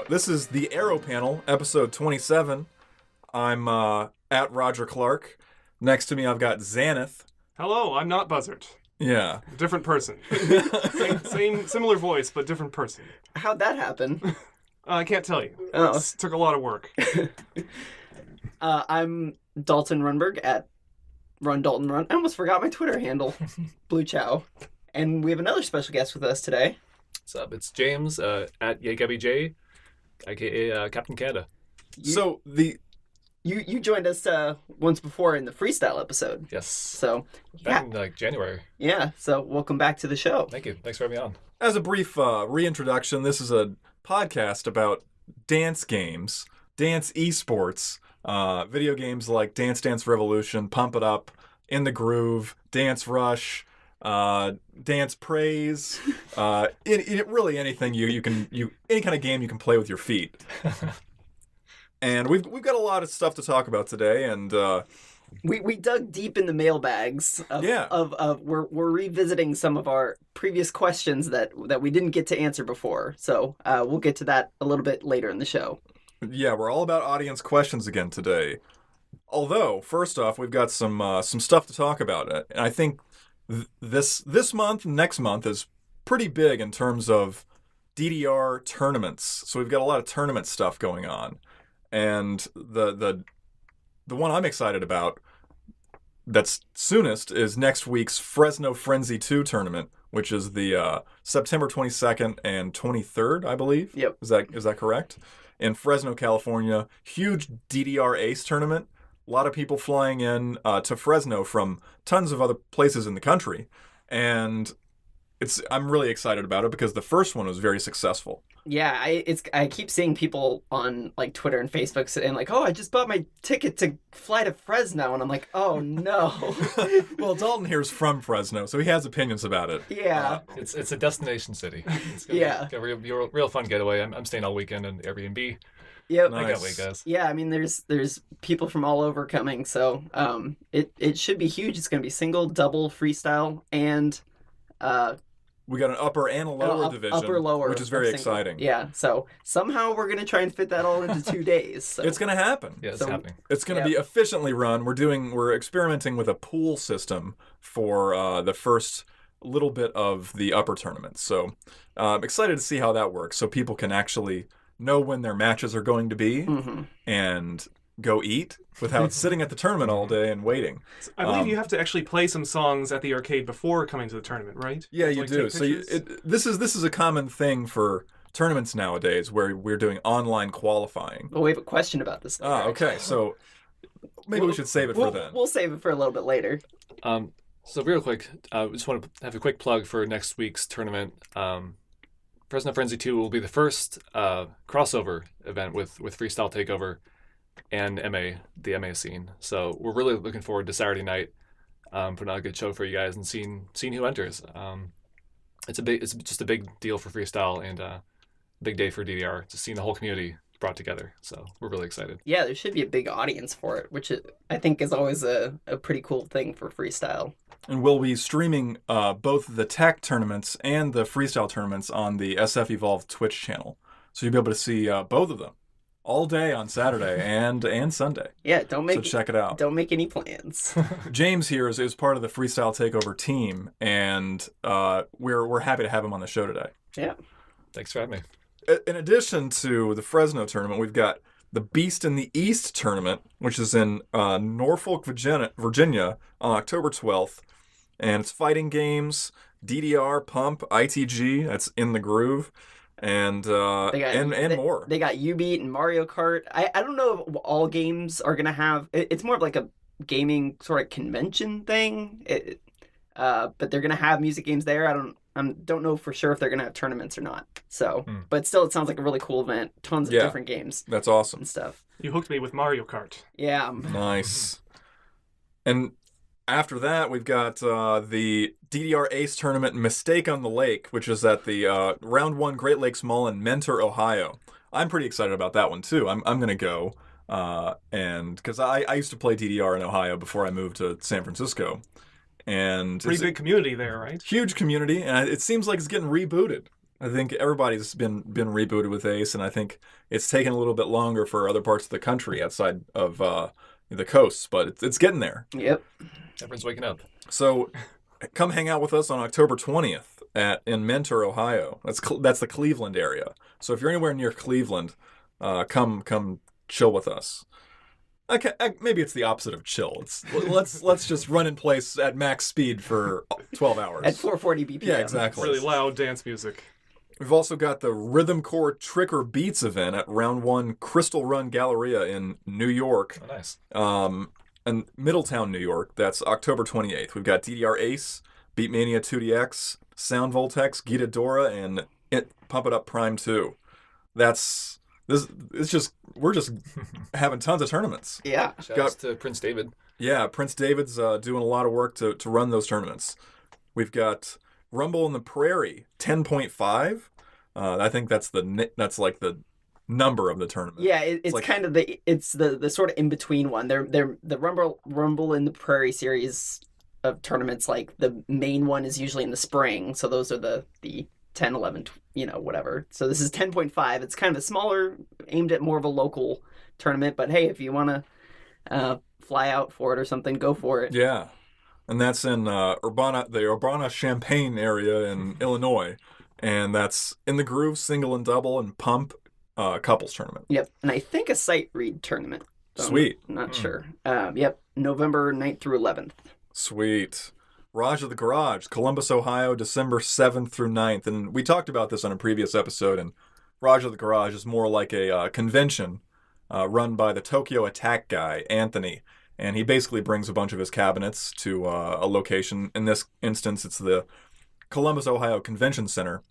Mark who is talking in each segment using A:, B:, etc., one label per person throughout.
A: This is the Arrow Panel, episode 27. I'm at Roger Clark. Next to me, I've got Xanath.
B: Hello, I'm not Buzzard.
A: Yeah.
B: Different person. Similar voice, but different person.
C: How'd that happen?
B: I can't tell you.
C: Oh.
B: It took a lot of work.
C: I'm Dalton Runberg at Run Dalton Run. I almost forgot my Twitter handle, Blue Chow. And we have another special guest with us today.
D: What's up? It's James at YGabbyJ, aka Captain Canada.
C: You joined us once before in the freestyle episode.
D: Yes.
C: So
D: Back in January.
C: Yeah. So welcome back to the show.
D: Thank you. Thanks for having me on.
A: As a brief reintroduction, this is a podcast about dance games, dance esports, video games like Dance Dance Revolution, Pump It Up, In the Groove, Dance Rush, Dance Praise, really anything any kind of game you can play with your feet. And we've got a lot of stuff to talk about today, and
C: we dug deep in the mailbags. We're revisiting some of our previous questions that we didn't get to answer before. So we'll get to that a little bit later in the show.
A: Yeah, we're all about audience questions again today. Although, first off, we've got some stuff to talk about, and I think this month, next month is pretty big in terms of DDR tournaments. So we've got a lot of tournament stuff going on. And the one I'm excited about that's soonest is next week's Fresno Frenzy 2 tournament, which is the September 22nd and 23rd, I believe.
C: Yep.
A: Is that correct? In Fresno, California. Huge DDR Ace tournament. A lot of people flying in to Fresno from tons of other places in the country. And I'm really excited about it because the first one was very successful.
C: Yeah, I keep seeing people on like Twitter and Facebook saying like, "Oh, I just bought my ticket to fly to Fresno," and I'm like, "Oh no."
A: Well, Dalton here's from Fresno, so he has opinions about it.
C: Yeah,
D: it's a destination city. It's gonna be a real fun getaway. I'm staying all weekend in Airbnb.
C: Yep.
A: Nice.
D: I can't wait, guys.
C: Yeah, I mean, there's people from all over coming, so it should be huge. It's gonna be single, double, freestyle, and
A: we got an upper and a lower division,
C: upper lower,
A: which is very exciting.
C: Yeah, so somehow we're gonna try and fit that all into 2 days. So.
A: It's gonna happen.
D: Yeah, it's happening.
A: It's gonna be efficiently run. We're experimenting with a pool system for the first little bit of the upper tournament. So excited to see how that works, so people can actually know when their matches are going to be and go eat without sitting at the tournament all day and waiting.
B: I believe you have to actually play some songs at the arcade before coming to the tournament, right?
A: Yeah, you
B: like
A: do. So this is a common thing for tournaments nowadays where we're doing online qualifying.
C: Well, we have a question about this.
A: Okay. So maybe we should save it for then.
C: We'll save it for a little bit later.
D: So real quick, I just want to have a quick plug for next week's tournament. Fresno Frenzy 2 will be the first crossover event with Freestyle Takeover and the MA scene. So we're really looking forward to Saturday night, putting on a good show for you guys and seeing who enters. It's just a big deal for freestyle and a big day for DDR, just seeing the whole community brought together. So we're really excited.
C: Yeah, there should be a big audience for it, which I think is always a pretty cool thing for freestyle.
A: And we'll be streaming both the tech tournaments and the freestyle tournaments on the SF Evolved Twitch channel. So you'll be able to see both of them all day on Saturday and Sunday.
C: Yeah,
A: so check it out.
C: Don't make any plans.
A: James here is part of the Freestyle Takeover team, and we're happy to have him on the show today.
C: Yeah.
D: Thanks for having me.
A: In addition to the Fresno tournament, we've got the Beast in the East tournament, which is in Norfolk, Virginia on October 12th. And it's fighting games, DDR, Pump, ITG, that's In the Groove, and more.
C: They got U-Beat and Mario Kart. I don't know if all games are going to have... It's more of like a gaming sort of convention thing. But they're going to have music games there. I don't know for sure if they're going to have tournaments or not. So, But still, it sounds like a really cool event. Tons of different games.
A: That's awesome.
C: And stuff.
B: You hooked me with Mario Kart.
C: Yeah.
A: Nice. And after that, we've got the DDR Ace tournament Mistake on the Lake, which is at the Round 1 Great Lakes Mall in Mentor, Ohio. I'm pretty excited about that one, too. I'm going to go. And because I used to play DDR in Ohio before I moved to San Francisco. And
B: pretty big community there, right?
A: Huge community, and it seems like it's getting rebooted. I think everybody's been rebooted with Ace, and I think it's taken a little bit longer for other parts of the country outside of the coasts, but it's getting there.
C: Yep.
D: Everyone's waking up.
A: So come hang out with us on October 20th in Mentor, Ohio. That's the Cleveland area. So if you're anywhere near Cleveland, come chill with us. Okay, maybe it's the opposite of chill. Let's just run in place at max speed for 12 hours.
C: At 440 BPM.
A: Yeah, exactly.
B: Really loud dance music.
A: We've also got the Rhythm Core Trick or Beats event at Round 1 Crystal Run Galleria in New York.
D: Oh, nice.
A: And Middletown, New York. That's October 28th. We've got DDR Ace, Beatmania 2DX, Sound Voltex, Gita Dora, and Pump It Up Prime 2. We're just having tons of tournaments.
C: Yeah.
D: Shout outs to Prince David.
A: Yeah, Prince David's doing a lot of work to run those tournaments. We've got Rumble in the Prairie 10.5. I think that's like the number of the tournament.
C: Yeah, it's
A: like,
C: kind of the sort of in between one. They're the Rumble in the Prairie series of tournaments. Like the main one is usually in the spring, so those are the 10, 11, whatever. So this is 10.5. It's kind of a smaller, aimed at more of a local tournament. But hey, if you want to fly out for it or something, go for it.
A: Yeah, and that's in the Urbana-Champaign area in Illinois, and that's in the Groove single and double and pump couples tournament.
C: Yep, and I think a sight read tournament. So
A: Sweet.
C: I'm not sure. Yep, November 9th through 11th.
A: Sweet. Raj of the Garage, Columbus, Ohio, December 7th through 9th. And we talked about this on a previous episode, and Raj of the Garage is more like a convention run by the Tokyo Attack guy, Anthony. And he basically brings a bunch of his cabinets to a location. In this instance, it's the Columbus, Ohio Convention Center.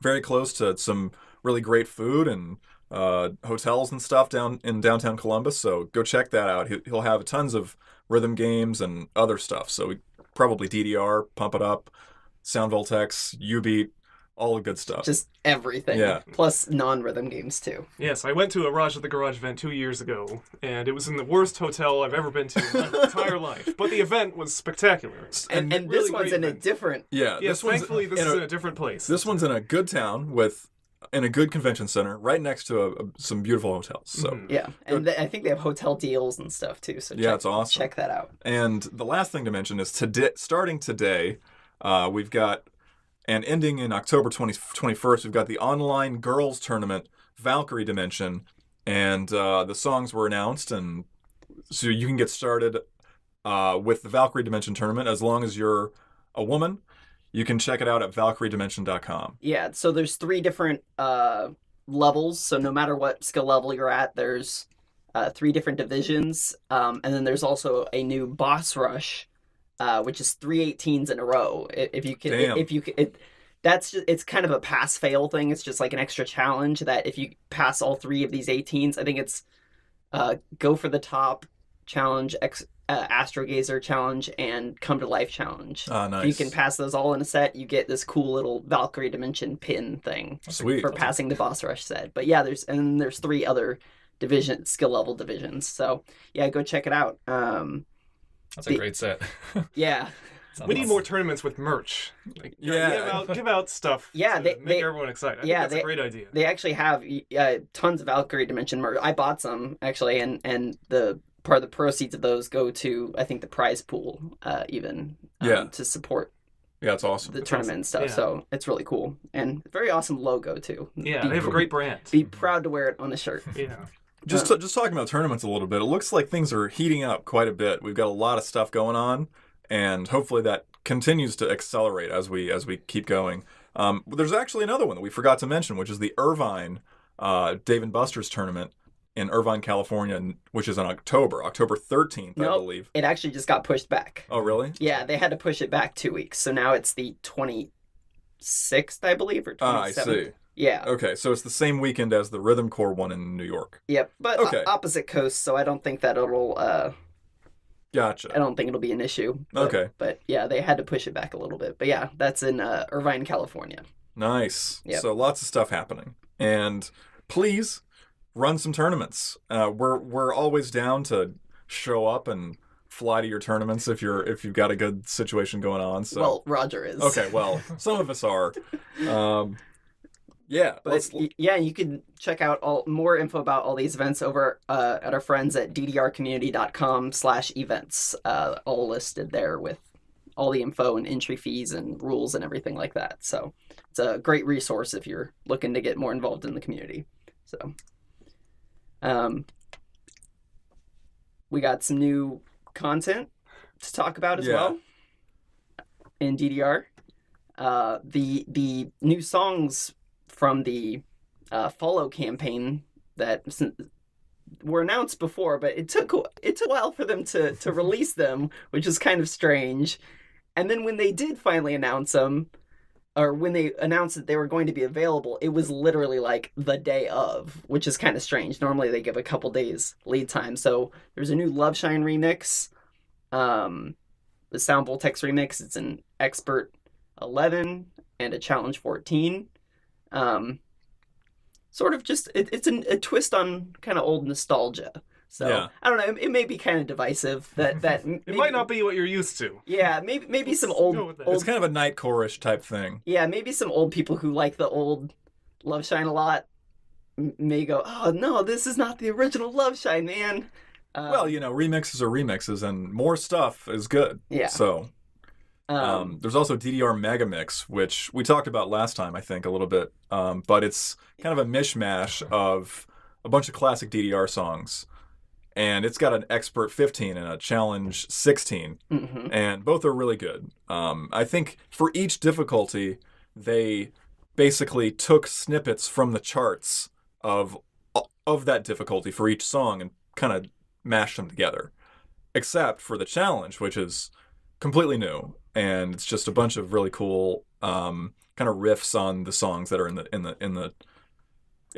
A: Very close to some really great food and hotels and stuff down in downtown Columbus. So go check that out. He'll have tons of rhythm games and other stuff. So probably DDR, Pump It Up, Sound Voltex, U-Beat, all the good stuff.
C: Just everything.
A: Yeah.
C: Plus non-rhythm games too.
B: Yes, I went to a Raj at the Garage event 2 years ago, and it was in the worst hotel I've ever been to in my entire life. But the event was spectacular.
C: And
B: really
C: this one's
B: great
C: in a
B: event.
C: different.
A: Yeah,
B: Yes, thankfully this is in a different place.
A: This one's in a good town in a good convention center, right next to some beautiful hotels. So
C: Yeah, and I think they have hotel deals and stuff too. So
A: yeah, it's awesome.
C: Check that out.
A: And the last thing to mention is starting today, we've got, and ending in October 21st, we've got the online girls tournament, Valkyrie Dimension, and the songs were announced, and so you can get started with the Valkyrie Dimension tournament as long as you're a woman. You can check it out at valkyriedimension.com.
C: Yeah, so there's 3 different levels. So no matter what skill level you're at, there's 3 different divisions, and then there's also a new boss rush, which is 3 18s in a row. It's kind of a pass fail thing. It's just like an extra challenge that if you pass all 3 of these 18s, I think it's go for the top challenge, Astrogazer challenge, and come to life challenge.
A: Ah, nice.
C: If you can pass those all in a set, you get this cool little Valkyrie Dimension pin thing.
A: Sweet.
C: For passing the boss rush set. But yeah, there's 3 other skill level divisions. So yeah, go check it out.
D: That's a great set.
C: Yeah.
B: We need more tournaments with merch. Like,
A: Yeah.
B: give out stuff.
C: Yeah,
B: to make everyone excited. I think that's a great idea.
C: They actually have tons of Valkyrie Dimension merch. I bought some actually, and the part of the proceeds of those go to, I think, the prize pool to support
A: Yeah, it's awesome.
C: the tournament and stuff.
B: Yeah.
C: So it's really cool and very awesome logo too.
B: Yeah, they have a great brand.
C: Be proud to wear it on a shirt.
B: Yeah.
A: Just talking about tournaments a little bit, it looks like things are heating up quite a bit. We've got a lot of stuff going on, and hopefully that continues to accelerate as we keep going. There's actually another one that we forgot to mention, which is the Irvine Dave & Buster's tournament in Irvine, California, which is in October 13th, I believe.
C: It actually just got pushed back.
A: Oh, really?
C: Yeah, they had to push it back 2 weeks. So now it's the 26th, I believe, or 27th.
A: I see.
C: Yeah.
A: Okay, so it's the same weekend as the Rhythm Core one in New York.
C: Yep, but
A: Okay.
C: opposite coast, so I don't think that it'll
A: Gotcha.
C: I don't think it'll be an issue. But,
A: Okay.
C: But yeah, they had to push it back a little bit. But yeah, that's in Irvine, California.
A: Nice.
C: Yep.
A: So lots of stuff happening. And please run some tournaments. We're always down to show up and fly to your tournaments if you've got a good situation going on. So
C: Well, Roger is.
A: okay, well, some of us are. Yeah,
C: But yeah, you can check out more info about all these events over at our friends at ddrcommunity.com/events. All listed there with all the info and entry fees and rules and everything like that. So it's a great resource if you're looking to get more involved in the community. So we got some new content to talk about as well in DDR. The new songs from the Follow campaign that were announced before, but it took a while for them to release them, which is kind of strange. And then when they did finally announce them, or when they announced that they were going to be available, it was literally like the day of, which is kind of strange. Normally they give a couple days lead time. So there's a new Love Shine remix, the Sound Voltex remix. It's an Expert 11 and a Challenge 14. Sort of just it's a twist on kind of old nostalgia. So I don't know. It may be kind of divisive. That
B: it might not be what you're used to.
C: Yeah, maybe some old.
A: It's kind of a Nightcore-ish type thing.
C: Yeah, maybe some old people who like the old Love Shine a lot may go, "Oh no, this is not the original Love Shine, man."
A: Well, remixes are remixes, and more stuff is good.
C: Yeah.
A: So. There's also DDR Megamix, which we talked about last time, I think, a little bit. But it's kind of a mishmash of a bunch of classic DDR songs. And it's got an Expert 15 and a Challenge 16.
C: Mm-hmm.
A: And both are really good. I think for each difficulty, they basically took snippets from the charts of that difficulty for each song and kind of mashed them together. Except for the Challenge, which is completely new. And it's just a bunch of really cool kind of riffs on the songs that are in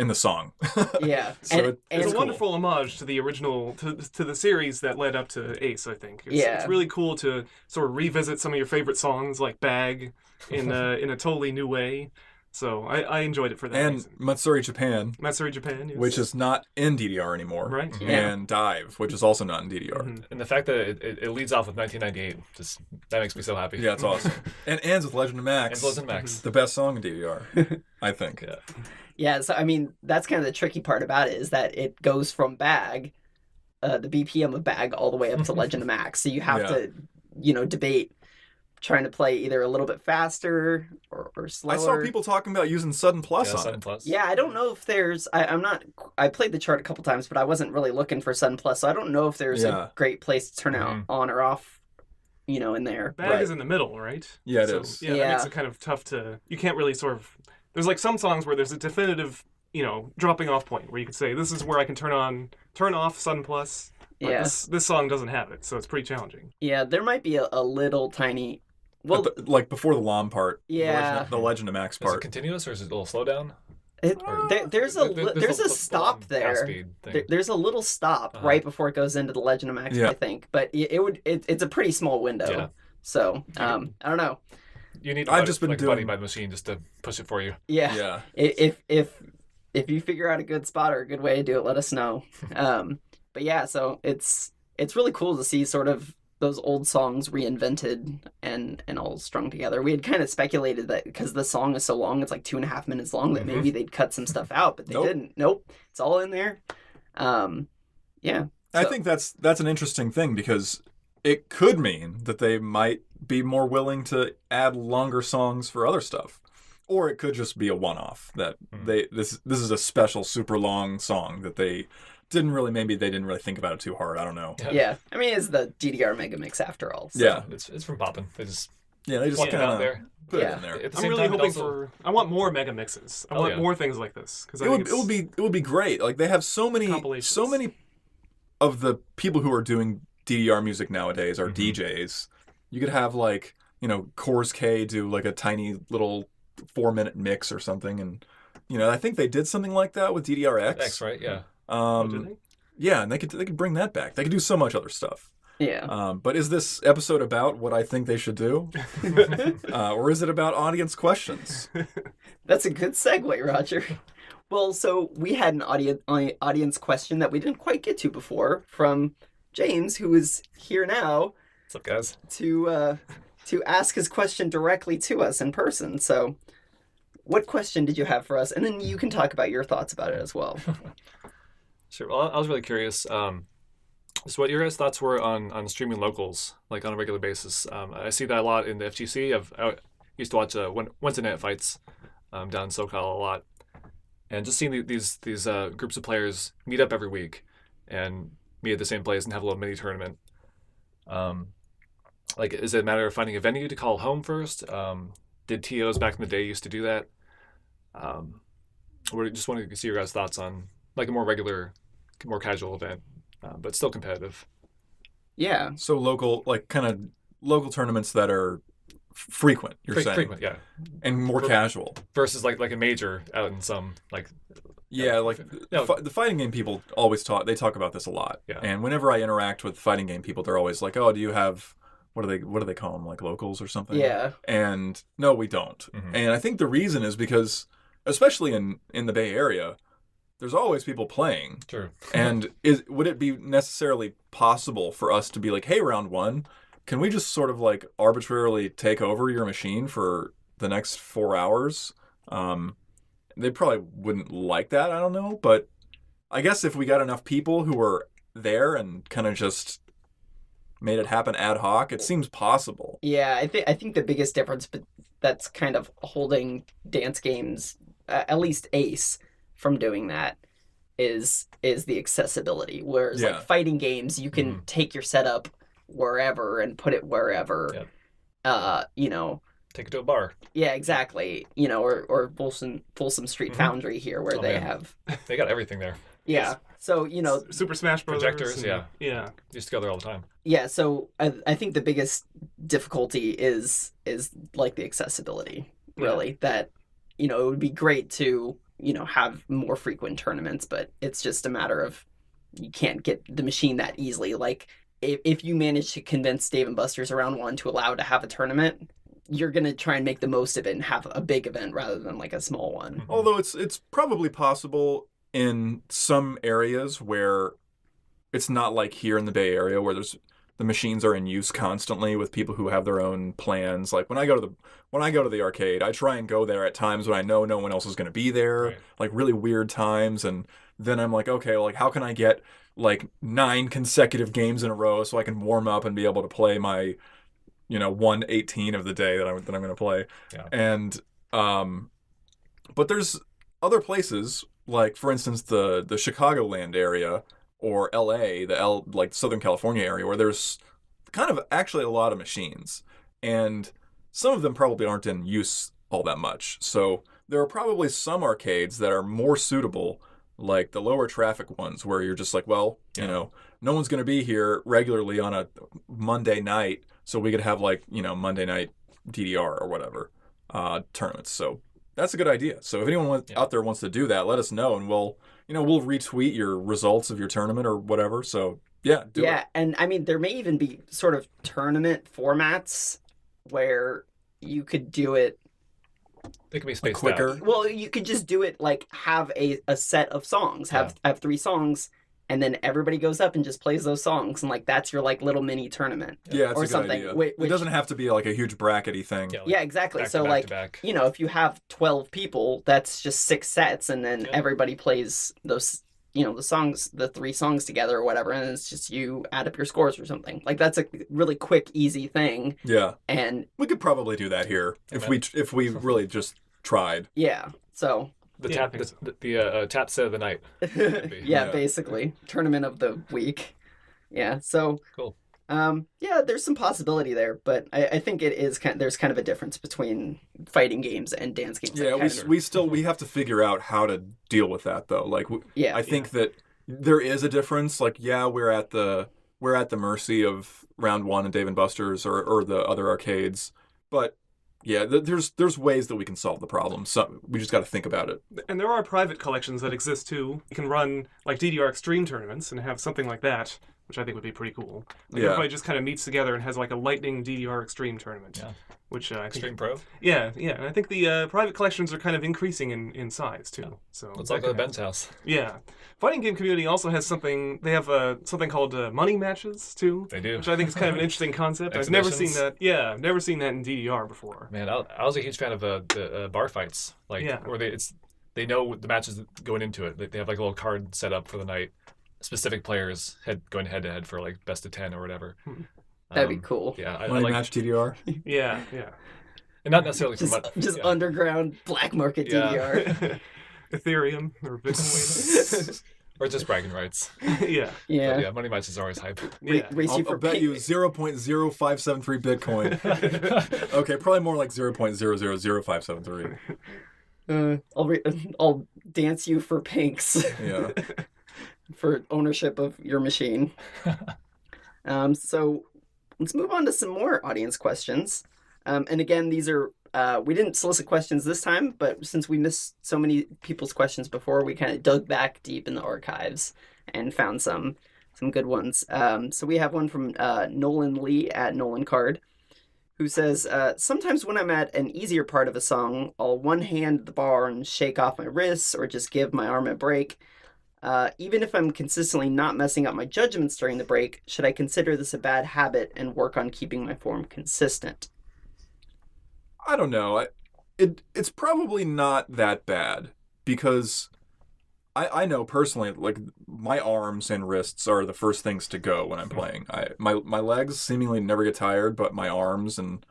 A: the song.
C: Yeah,
B: so it's a
A: cool.
B: wonderful homage to the original to the series that led up to Ace. I think it's really cool to sort of revisit some of your favorite songs like Bag in a totally new way. So I enjoyed it for that reason.
A: And Matsuri Japan,
B: yes.
A: which is not in DDR anymore,
B: right?
C: Yeah.
A: And Dive, which is also not in DDR.
B: Mm-hmm.
D: And the fact that it leads off with 1998, that makes me so happy.
A: Yeah, it's awesome. And ends with Legend of Max. The best song in DDR, I think.
D: Yeah.
C: Yeah, so I mean, that's kind of the tricky part about it, is that it goes from Bag, the BPM of Bag, all the way up to Legend of Max. So you have to, debate trying to play either a little bit faster or slower.
A: I saw people talking about using Sudden Plus on
D: Sudden
A: it.
D: Plus.
C: Yeah, I don't know if there's... I played the chart a couple times, but I wasn't really looking for Sudden Plus, so I don't know if there's a great place to turn out on or off, in there.
B: Bag is in the middle, right?
A: Yeah, it is.
B: Yeah, that makes it kind of tough to... You can't really sort of... There's like some songs where there's a definitive, dropping off point where you could say, this is where I can turn off Sudden Plus. But this song doesn't have it, so it's pretty challenging.
C: Yeah, there might be a little tiny... Well,
A: like before the LOM part,
C: yeah,
A: the Legend of Max part.
D: Is it continuous or is it a little slowdown?
C: There's a stop there. There's a little stop right before it goes into the Legend of Max, I think. But it's a pretty small window.
D: Yeah.
C: So I don't know.
D: You need
A: I've just been
D: doing
A: buddy
D: by the machine just to push it for you.
C: Yeah. If you figure out a good spot or a good way to do it, let us know. But yeah, so it's really cool to see sort of those old songs reinvented and all strung together. We had kind of speculated that because the song is so long, it's like 2.5 minutes long, that maybe they'd cut some stuff out, but they didn't. Nope, it's all in there. Yeah.
A: I think that's an interesting thing, because it could mean that they might be more willing to add longer songs for other stuff, or it could just be a one-off that this is a special super long song that they didn't really think about it too hard. I don't know.
C: Yeah. I mean, it's the DDR Megamix after all. So.
A: Yeah.
D: It's from poppin'. They just
A: kind of put it in there.
B: I'm really hoping for... I want more Megamixes. I want more things like this.
A: It would be great. Like, they have so many of the people who are doing DDR music nowadays are DJs. You could have, like, Coors K do like a tiny little 4-minute mix or something, and I think they did something like that with DDRX.
D: X, right? Yeah.
B: Did they?
A: Yeah, and they could bring that back. They could do so much other stuff.
C: Yeah.
A: But is this episode about what I think they should do, or is it about audience questions?
C: That's a good segue, Roger. Well, so we had an audience question that we didn't quite get to before from James, who is here now.
D: What's up, guys?
C: To ask his question directly to us in person. So what question did you have for us? And then you can talk about your thoughts about it as well.
D: Sure. Well, I was really curious. So what your guys' thoughts were on streaming locals, like on a regular basis. I see that a lot in the FGC. I used to watch Wednesday night fights down in SoCal a lot, and just seeing these groups of players meet up every week and meet at the same place and have a little mini tournament. Like, is it a matter of finding a venue to call home first? Did TOs back in the day used to do that? We just wanted to see your guys' thoughts on like a more regular, more casual event, but still competitive.
C: Yeah.
A: So local, like kind of local tournaments that are frequent. You're saying
D: frequent, yeah,
A: and more casual
D: versus like a major out in some like.
A: Yeah, like the fighting game people always talk about this a lot.
D: Yeah.
A: And whenever I interact with fighting game people, they're always like, "Oh, do you have what do they call them? Like locals or something?"
C: Yeah.
A: And no, we don't.
D: Mm-hmm.
A: And I think the reason is because, especially in the Bay Area, there's always people playing.
D: Sure.
A: And would it be necessarily possible for us to be like, "Hey, round one, can we just sort of like arbitrarily take over your machine for the next 4 hours?" They probably wouldn't like that. I don't know, but I guess if we got enough people who were there and kind of just made it happen ad hoc, it seems possible.
C: Yeah, I think the biggest difference that's kind of holding dance games, at least Ace, from doing that is the accessibility. Whereas like fighting games, you can take your setup wherever and put it wherever.
D: Yep. Take it to a bar.
C: Yeah, exactly. Or Folsom Street Foundry here, where they have.
D: They got everything there.
C: Yeah. So
B: Super Smash Brothers.
D: Projectors.
B: Yeah.
D: Used to go there all the time.
C: Yeah. So I think the biggest difficulty is like the accessibility. Really, that it would be great to have more frequent tournaments, but it's just a matter of you can't get the machine that easily. Like if you manage to convince Dave & Buster's around one to allow to have a tournament, you're going to try and make the most of it and have a big event rather than like a small one.
A: Although it's probably possible in some areas where it's not like here in the Bay Area where the machines are in use constantly with people who have their own plans. Like when I go to the arcade, I try and go there at times when I know no one else is going to be there,
D: right.
A: Like really weird times, and then I'm like, okay, like how can I get like 9 consecutive games in a row so I can warm up and be able to play my 1/18 of the day that I'm going to play.
D: Yeah.
A: And but there's other places, like for instance the Chicagoland area or LA, like Southern California area, where there's kind of actually a lot of machines, and some of them probably aren't in use all that much. So there are probably some arcades that are more suitable, like the lower traffic ones, where you're just like, well, no one's going to be here regularly on a Monday night, so we could have like Monday night DDR or whatever tournaments. So that's a good idea. So if anyone out there wants to do that, let us know, and we'll retweet your results of your tournament or whatever. So do it.
C: Yeah, and I mean there may even be sort of tournament formats where you could do it.
D: They can be spaced
A: quicker.
D: out.
C: Well, you could just do it like have a set of songs, have 3 songs, and then everybody goes up and just plays those songs, and like that's your like little mini tournament.
A: Yeah, it's
C: or
A: a good
C: something.
A: idea. It doesn't have to be like a huge brackety thing.
C: Yeah, exactly.
D: Back
C: so
D: to back
C: like
D: to back.
C: if you have 12 people, that's just 6 sets, and then everybody plays those the songs, the 3 songs together or whatever, and it's just you add up your scores or something. Like that's a really quick, easy thing.
A: Yeah,
C: and
A: we could probably do that here if we really just tried.
C: Yeah. So
D: the tap set of the night.
C: yeah, basically tournament of the week. Yeah. So
D: cool.
C: There's some possibility there, but I think it is there's kind of a difference between fighting games and dance games.
A: Yeah, we have to figure out how to deal with that though. Like, I think that there is a difference. Like, we're at the mercy of Round One and Dave & Buster's or the other arcades, but there's ways that we can solve the problem. So we just got to think about it.
B: And there are private collections that exist too. You can run like DDR Extreme tournaments and have something like that. which I think would be pretty cool. Like
A: Yeah.
B: everybody just kind of meets together and has like a Lightning DDR Extreme tournament.
D: Yeah.
B: Which I think,
D: Extreme Pro.
B: yeah, and I think the private collections are kind of increasing in size too.
D: Yeah.
B: So
D: Let's
B: that
D: all go to
B: could
D: Ben's house.
B: Yeah, fighting game community also has something. They have something called money matches too.
D: They do.
B: Which I think is kind of an interesting concept. I've never seen
D: Exhibitions.
B: that. Yeah, I've never seen that in DDR before.
D: Man, I was a huge fan of the bar fights, like
B: Yeah.
D: where they know the matches going into it. They have like a little card set up for the night, specific players going head to head for like best of 10 or whatever.
C: That'd be cool.
D: Yeah, I
A: Money
D: like,
A: match TDR.
B: Yeah.
D: and not necessarily for
C: Just
D: yeah.
C: underground black market
D: Yeah.
C: DDR.
B: Ethereum or Bitcoin.
D: or just bragging rights.
B: Yeah.
C: Yeah.
D: But yeah, money matches are always hype.
B: Yeah.
C: Race you
A: I'll
C: for
A: bet you 0.0573 Bitcoin. Okay, probably more like 0.000573.
C: I'll dance you for pinks
A: Yeah.
C: for ownership of your machine. So let's move on to some more audience questions. And again, these are we didn't solicit questions this time, but since we missed so many people's questions before, we kind of dug back deep in the archives and found some good ones. So we have one from Nolan Lee at Nolan Card, who says, sometimes when I'm at an easier part of a song, I'll one-hand the bar and shake off my wrists or just give my arm a break. Even if I'm consistently not messing up my judgments during the break, should I consider this a bad habit and work on keeping my form consistent?
A: I don't know. It's probably not that bad because I know personally, like my arms and wrists are the first things to go when I'm playing. My legs seemingly never get tired, but my arms and,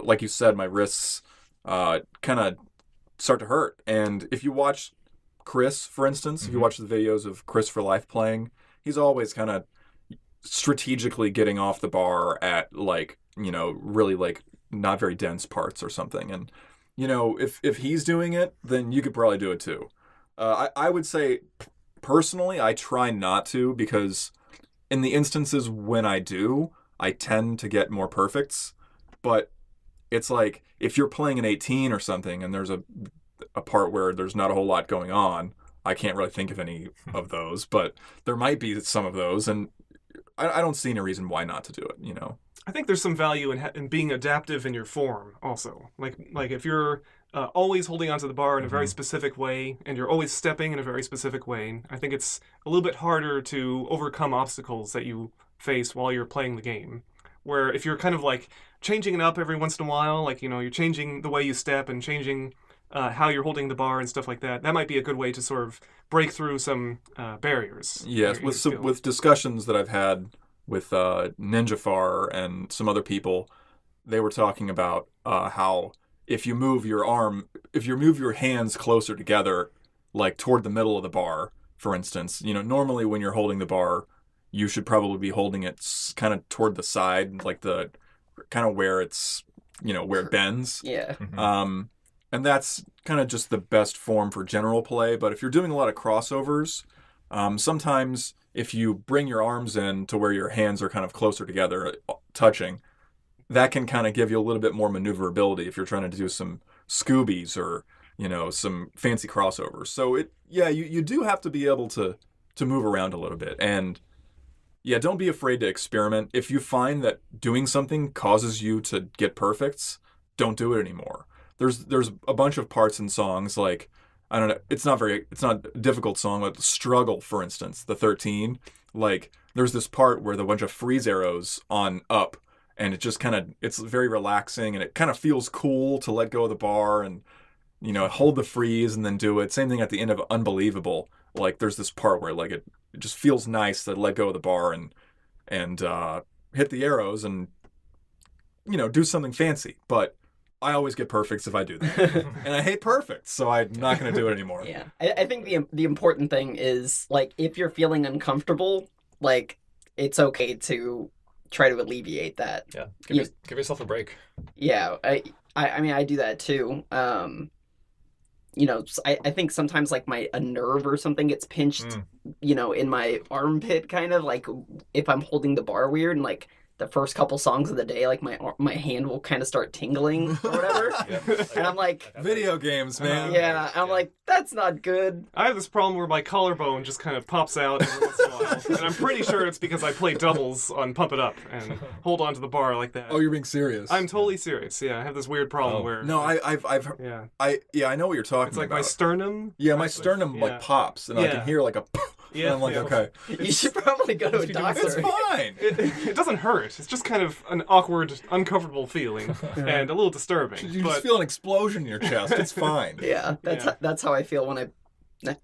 A: like you said, my wrists kind of start to hurt. And if you watch Chris, for instance, if you watch the videos of Chris for Life playing, he's always kind of strategically getting off the bar at like, really like not very dense parts or something. And, if he's doing it, then you could probably do it too. I would say, personally, I try not to because in the instances when I do, I tend to get more perfects. But it's like, if you're playing an 18 or something and there's a part where there's not a whole lot going on, I can't really think of any of those, but there might be some of those, and I don't see any reason why not to do it,
B: I think there's some value in being adaptive in your form also. Like if you're always holding onto the bar in a very specific way and you're always stepping in a very specific way, I think it's a little bit harder to overcome obstacles that you face while you're playing the game. Where if you're kind of like changing it up every once in a while, like, you're changing the way you step and changing how you're holding the bar and stuff like that, that might be a good way to sort of break through some barriers.
A: Yes, with discussions that I've had with Ninjafar and some other people, they were talking about how if you move your hands closer together, like toward the middle of the bar, for instance, normally when you're holding the bar, you should probably be holding it kind of toward the side, like the kind of where it's, where it bends.
C: Yeah.
A: And that's kind of just the best form for general play. But if you're doing a lot of crossovers, sometimes if you bring your arms in to where your hands are kind of closer together, touching, that can kind of give you a little bit more maneuverability if you're trying to do some Scoobies or, some fancy crossovers. So you do have to be able to move around a little bit. And yeah, don't be afraid to experiment. If you find that doing something causes you to get perfects, don't do it anymore. There's a bunch of parts in songs like, I don't know, it's not a difficult song, but Struggle, for instance, the 13, like there's this part where the bunch of freeze arrows on up, and it just it's very relaxing, and it kind of feels cool to let go of the bar and, hold the freeze and then do it. Same thing at the end of Unbelievable. Like there's this part where like it just feels nice to let go of the bar and hit the arrows and, do something fancy. But I always get perfects if I do that. And I hate perfects, so I'm not going to do it anymore.
C: Yeah. I think the important thing is, like, if you're feeling uncomfortable, like, it's okay to try to alleviate that.
D: Yeah. Give yourself a break.
C: Yeah. I mean, I do that too. I think sometimes, like, a nerve or something gets pinched, in my armpit, kind of, like, if I'm holding the bar weird, and, like, the first couple songs of the day, like my hand will kind of start tingling or whatever. And I'm like,
A: video games, man.
C: yeah, I'm like, that's not good.
B: I have this problem where my collarbone just kind of pops out every once in a while, and I'm pretty sure it's because I play doubles on Pump It Up and hold onto the bar like that.
A: Oh, you're being serious.
B: I'm totally serious. Yeah, I have this weird problem where
A: No, I've
B: yeah,
A: I know what you're talking
B: it's like
A: about.
B: my sternum.
A: Yeah, my sternum
B: Yeah.
A: like pops, and I can
B: Yeah.
A: hear like a.
B: Yeah,
A: And I'm like,
B: yeah.
A: okay,
C: You should probably go to a doctor.
A: it's fine.
B: It doesn't hurt. It's just kind of an awkward, uncomfortable feeling and a little disturbing.
A: You
B: but
A: just feel an explosion in your chest. It's fine.
C: Yeah, that's how I feel when I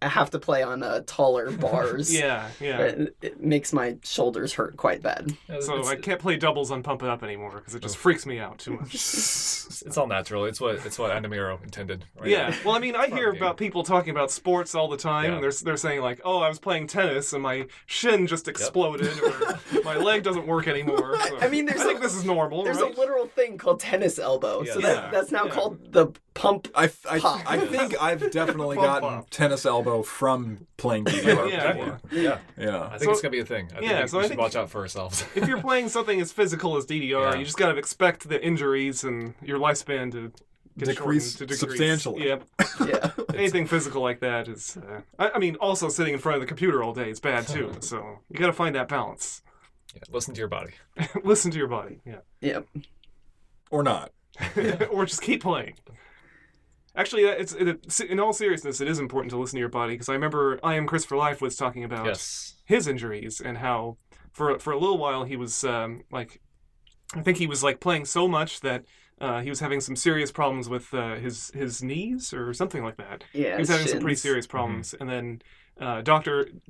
C: have to play on taller bars.
B: yeah.
C: It makes my shoulders hurt quite bad.
B: So I can't play doubles on Pump It Up anymore because it just freaks me out too much.
D: It's all natural. It's what Andamiro intended. Right?
B: Yeah, well, I mean, I hear
D: game.
B: about people talking about sports all the time, and they're saying like, "Oh, I was playing tennis and my shin just exploded, or my leg doesn't work anymore." So
C: I mean,
B: I think this is normal,
C: There's
B: right?
C: a literal thing called tennis elbow, so
D: Yeah.
C: that's now
B: Yeah.
C: called the pump.
A: I
C: Pop.
A: think I've definitely
B: Pump
A: gotten
B: up.
A: tennis elbow from playing DDR
B: Yeah.
A: before.
D: Yeah.
A: Yeah.
D: I think
B: So-
D: it's gonna be a thing. I think
B: yeah,
D: we
B: so I
D: should
B: think-
D: watch out for ourselves.
B: If you're playing something as physical as DDR,
D: Yeah.
B: you just gotta expect the injuries and your lifespan to get
A: Decrease
B: shortened, to decrease
A: substantially.
B: Yep.
C: Yeah.
B: Anything physical like that is. I mean, also sitting in front of the computer all day is bad too. So you gotta find that balance.
D: Yeah, listen to your body.
B: Listen to your body. Yeah.
C: Yep.
A: Or not.
B: Or just keep playing. Actually, in all seriousness, it is important to listen to your body because I remember I Am Christopher Life was talking about
D: Yes.
B: his injuries and how for a little while he was like, I think he was like playing so much that he was having some serious problems with his knees or something like that.
C: Yeah.
B: He was having some pretty
C: shins.
B: serious problems, and then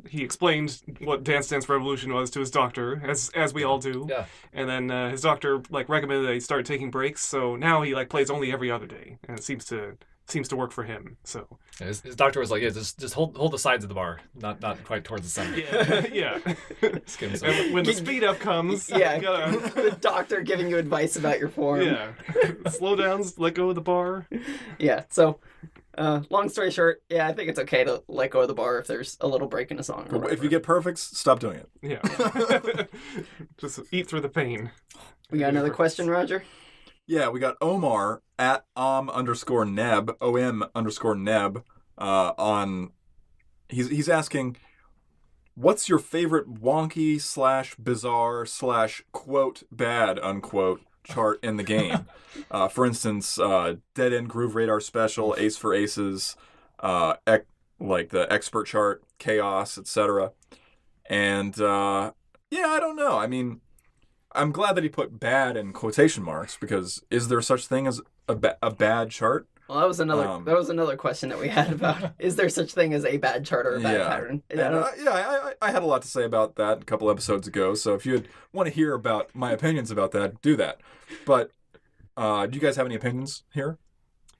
B: he explained what Dance Dance Revolution was to his doctor, as we all do.
D: Yeah.
B: And then his doctor like recommended that he start taking breaks. So now he like plays only every other day, and it seems to work for him. So
D: His doctor was like, yeah, just hold the sides of the bar, not quite towards the center.
B: yeah.
D: Just give him some-
B: And when the speed up comes,
C: Yeah.
B: you gotta,
C: The doctor giving you advice about your form.
B: yeah, slow down, let go of the bar.
C: Yeah. So, long story short, yeah, I think it's okay to let go of the bar if there's a little break in a song. Or
A: If you get perfects, stop doing it.
B: Yeah, just eat through the pain.
C: we got another question, Roger.
A: Yeah, we got Omar at _neb, OM_neb, on. He's asking, what's your favorite wonky / bizarre / quote bad unquote chart in the game? For instance, Dead End Groove Radar Special, Ace for Aces, like the Expert chart, Chaos, etc. And yeah, I don't know. I mean, I'm glad that he put bad in quotation marks because is there such thing as a bad chart?
C: Well, that was another question that we had about is there such thing as a bad chart or a bad pattern?
A: And, I had a lot to say about that a couple episodes ago. So if you want to hear about my opinions about that, do that. But do you guys have any opinions here?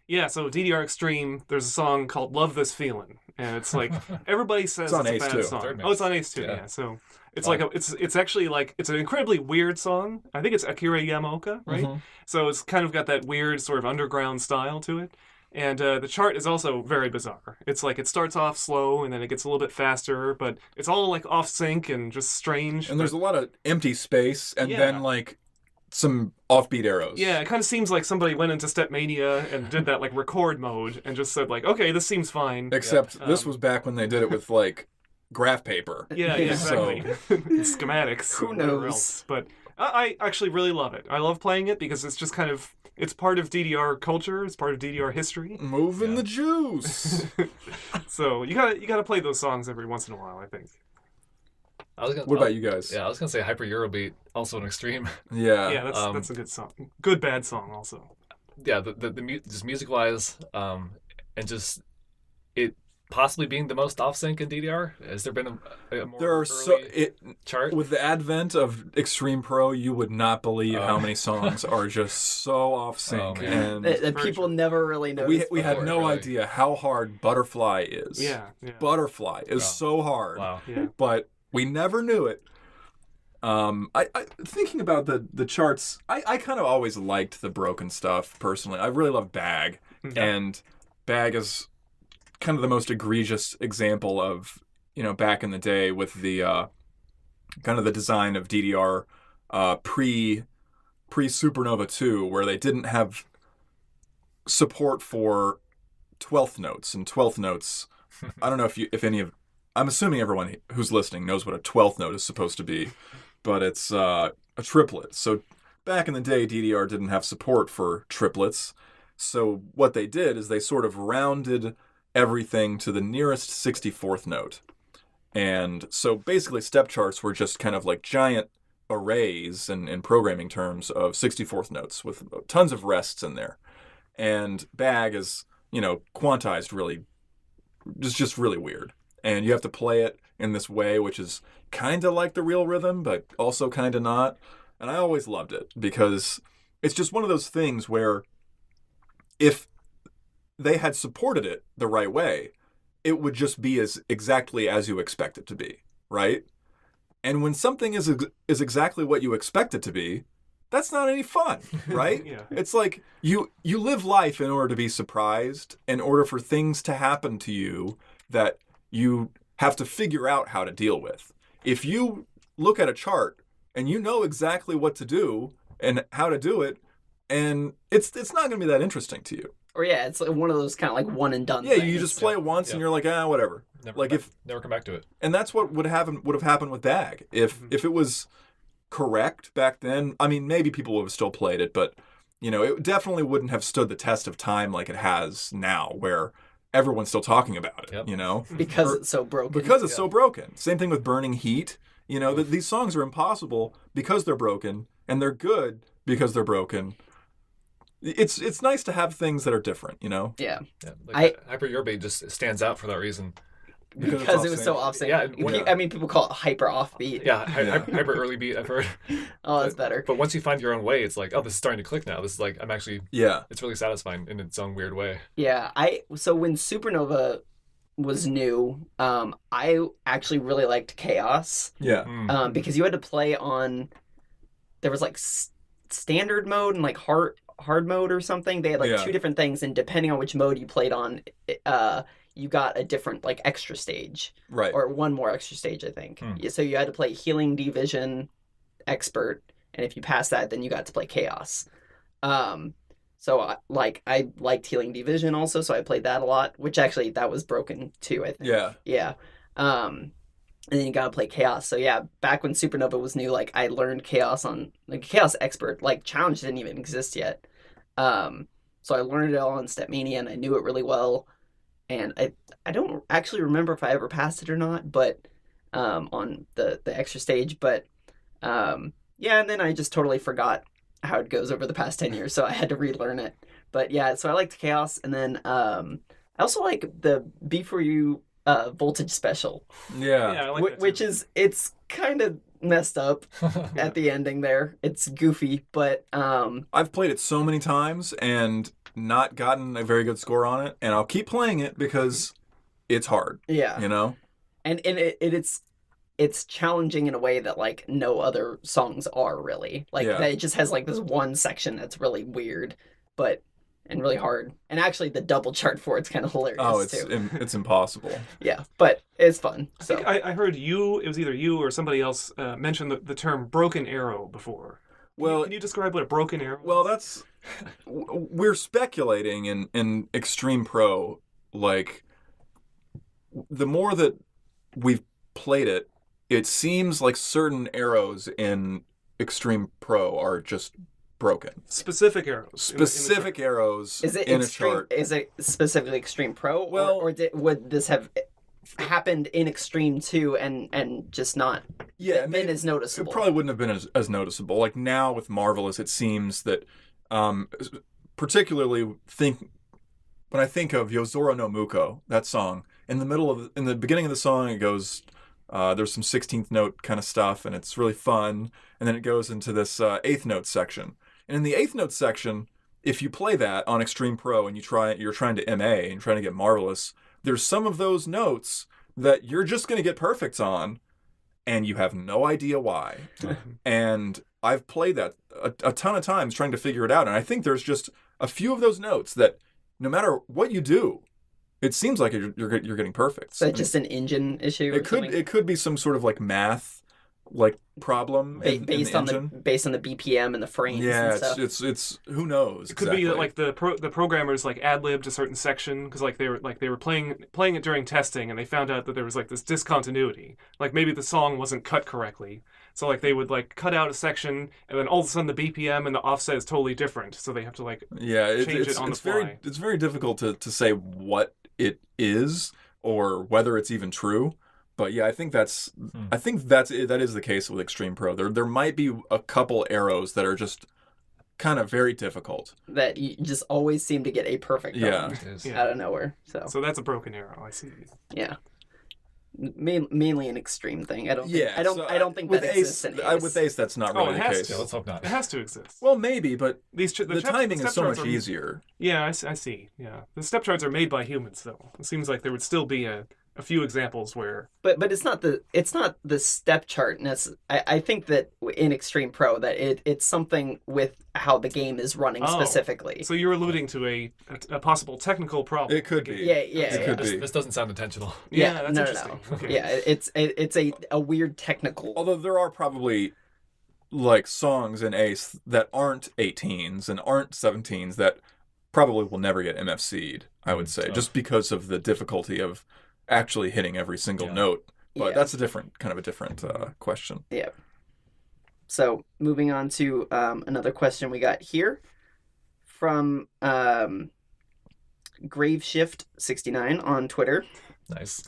B: Yeah, so DDR Extreme, there's a song called "Love This Feeling," and it's like everybody says
A: It's on
B: a
A: Ace
B: bad
A: too.
B: song.
D: Third
B: Oh, it's
D: mix.
B: on Ace too.
D: Yeah.
B: Yeah, so it's like it's actually like it's an incredibly weird song. I think it's Akira Yamaoka, right?
A: Mm-hmm.
B: So it's kind of got that weird sort of underground style to it. And the chart is also very bizarre. It's like it starts off slow and then it gets a little bit faster, but it's all like off sync and just strange.
A: And there's a lot of empty space and
B: Yeah.
A: then like some offbeat arrows.
B: Yeah, it kind of seems like somebody went into Stepmania and did that like record mode and just said like, okay, this seems fine.
A: Except this
B: Um,
A: was back when they did it with like graph paper.
B: Yeah, exactly. Schematics.
C: Who
B: and whatever
C: knows?
B: else. But I actually really love it. I love playing it because it's just kind of it's part of DDR culture. It's part of DDR history.
A: Moving the juice.
B: So you gotta play those songs every once in a while. I think.
A: What about you guys?
D: Yeah, I was gonna say Hyper Eurobeat, also an extreme.
A: Yeah.
B: Yeah, that's a good song. Good bad song also.
D: Yeah, just music wise, and just it possibly being the most off sync in DDR. Has there been a more
A: There are
D: early chart?
A: with the advent of Extreme Pro, you would not believe how many songs are just so off sync,
D: Oh, man.
A: and
C: that people never really noticed.
A: we had
C: before.
A: no
D: really.
A: idea how hard Butterfly is.
B: Yeah.
A: Butterfly is
D: Wow.
A: so hard,
D: Wow.
B: Yeah.
A: but we never knew it. I thinking about the charts, I kind of always liked the broken stuff personally. I really love Bag, and Bag is kind of the most egregious example of, back in the day with the kind of the design of DDR pre Supernova 2, where they didn't have support for 12th notes. And 12th notes, I don't know if any of, I'm assuming everyone who's listening knows what a 12th note is supposed to be, but it's a triplet. So back in the day, DDR didn't have support for triplets. So what they did is they sort of rounded everything to the nearest 64th note. And so basically step charts were just kind of like giant arrays in programming terms of 64th notes with tons of rests in there. And bag is, quantized really, just really weird. And you have to play it in this way, which is kind of like the real rhythm, but also kind of not. And I always loved it because it's just one of those things where if they had supported it the right way, it would just be exactly as you expect it to be, right? And when something is exactly what you expect it to be, that's not any fun, right?
B: Yeah.
A: It's like you live life in order to be surprised, in order for things to happen to you that you have to figure out how to deal with. If you look at a chart and you know exactly what to do and how to do it, and it's not going to be that interesting to you.
C: Or it's like one of those kind of like one and done
A: Yeah,
C: things.
A: you just play it once and you're like, whatever.
D: Never come back to it.
A: And that's what would have happened with Bag. If it was correct back then, I mean, maybe people would have still played it, but it definitely wouldn't have stood the test of time like it has now, where everyone's still talking about it.
D: Yep.
C: Because it's so broken.
A: Because it's so broken. Same thing with Burning Heat. These songs are impossible because they're broken, and they're good because they're broken. It's nice to have things that are different,
C: Yeah.
D: Hyper Your Beat just stands out for that reason.
C: Because it was so offset.
D: Yeah,
C: I mean, people call it hyper offbeat.
D: Yeah, hyper early beat, I've heard.
C: Oh, that's better.
D: But once you find your own way, it's like, oh, this is starting to click now. This is like, it's really satisfying in its own weird way.
C: Yeah, so when Supernova was new, I actually really liked Chaos.
A: Yeah.
C: Because you had to play on, there was like standard mode and like hard mode or something. They had like two different things, and depending on which mode you played on, you got a different like extra stage,
A: right?
C: Or one more extra stage, I think. So you had to play Healing Division Expert, and if you passed that, then you got to play Chaos. So I liked Healing Division also, so I played that a lot. Which actually that was broken too, I think. Yeah. And then you gotta play Chaos. So yeah, back when Supernova was new, like I learned Chaos on like Chaos Expert. Like Challenge didn't even exist yet. So I learned it all on Stepmania, and I knew it really well. And I don't actually remember if I ever passed it or not, but on the extra stage. But and then I just totally forgot how it goes over the past 10 years, so I had to relearn it. But yeah, so I liked Chaos, and then I also like the Before You Voltage Special.
A: Yeah,
B: I like that too.
C: Which is, it's kind of messed up at the ending there. It's goofy, but
A: I've played it so many times and not gotten a very good score on it, and I'll keep playing it because it's hard.
C: Yeah. And it's challenging in a way that like no other songs are really. Like that it just has like this one section that's really weird, and really hard. And actually the double chart for it's kind of hilarious too.
A: It's impossible.
C: Yeah, but it's fun.
B: I think I heard it was either you or somebody else mention the term broken arrow before. Can you describe what a broken arrow is?
A: Well, we're speculating in Extreme Pro, like the more that we've played it, it seems like certain arrows in Extreme Pro are just broken.
B: Specific arrows.
A: Specific arrows
C: is it
A: in
C: extreme,
A: a chart.
C: Is it specifically Extreme Pro?
A: Well,
C: would this have happened in Extreme 2 and just not been as noticeable?
A: It probably wouldn't have been as noticeable. Like now with Marvelous, it seems that particularly when I think of Yozora no Muko, that song, in the beginning of the song, it goes, there's some 16th note kind of stuff, and it's really fun, and then it goes into this 8th note section. And in the 8th note section, if you play that on Extreme Pro and you're trying to MA and trying to get Marvelous, there's some of those notes that you're just going to get perfects on, and you have no idea why. And I've played that a ton of times trying to figure it out, and I think there's just a few of those notes that no matter what you do, it seems like you're getting perfect.
C: So just an engine issue?
A: It could be some sort of like math problem in
C: based
A: the
C: on
A: engine.
C: based on the BPM and the frames
A: Yeah,
C: and stuff.
A: it's who knows.
B: It could be that like the programmers like ad-libbed a certain section because they were playing it during testing and they found out that there was like this discontinuity. Like maybe the song wasn't cut correctly. So like they would like cut out a section and then all of a sudden the BPM and the offset is totally different. So they have to like change it on the fly.
A: It's very difficult to say what it is or whether it's even true. But yeah, I think that is the case with Extreme Pro. There might be a couple arrows that are just kind of very difficult.
C: That you just always seem to get a perfect
A: Yeah.
C: out of nowhere.
B: So that's a broken arrow. I see.
C: Yeah. Mainly an extreme thing. I don't think
A: with
C: that exists in Ace.
A: with Ace, that's not really the case.
D: Yeah, let's hope not.
B: It has to exist.
A: Well, maybe, but
B: the
A: timing is so much
B: step
A: easier.
B: Yeah, I see. Yeah, the step charts are made by humans, though. It seems like there would still be a few examples where.
C: But it's not the step chart. I think that in Extreme Pro that it's something with how the game is running specifically.
B: So you're alluding to a possible technical problem.
A: It could be.
C: Yeah.
A: It could be.
D: This doesn't sound intentional.
B: Yeah, that's
C: no.
B: interesting. Okay.
C: Yeah, it's a weird technical.
A: Although there are probably like songs in Ace that aren't 18s and aren't 17s that probably will never get MFC'd, I would say, just because of the difficulty of actually hitting every single note. But that's a different question.
C: Yeah. So moving on to another question we got here from Graveshift69 on Twitter. Nice.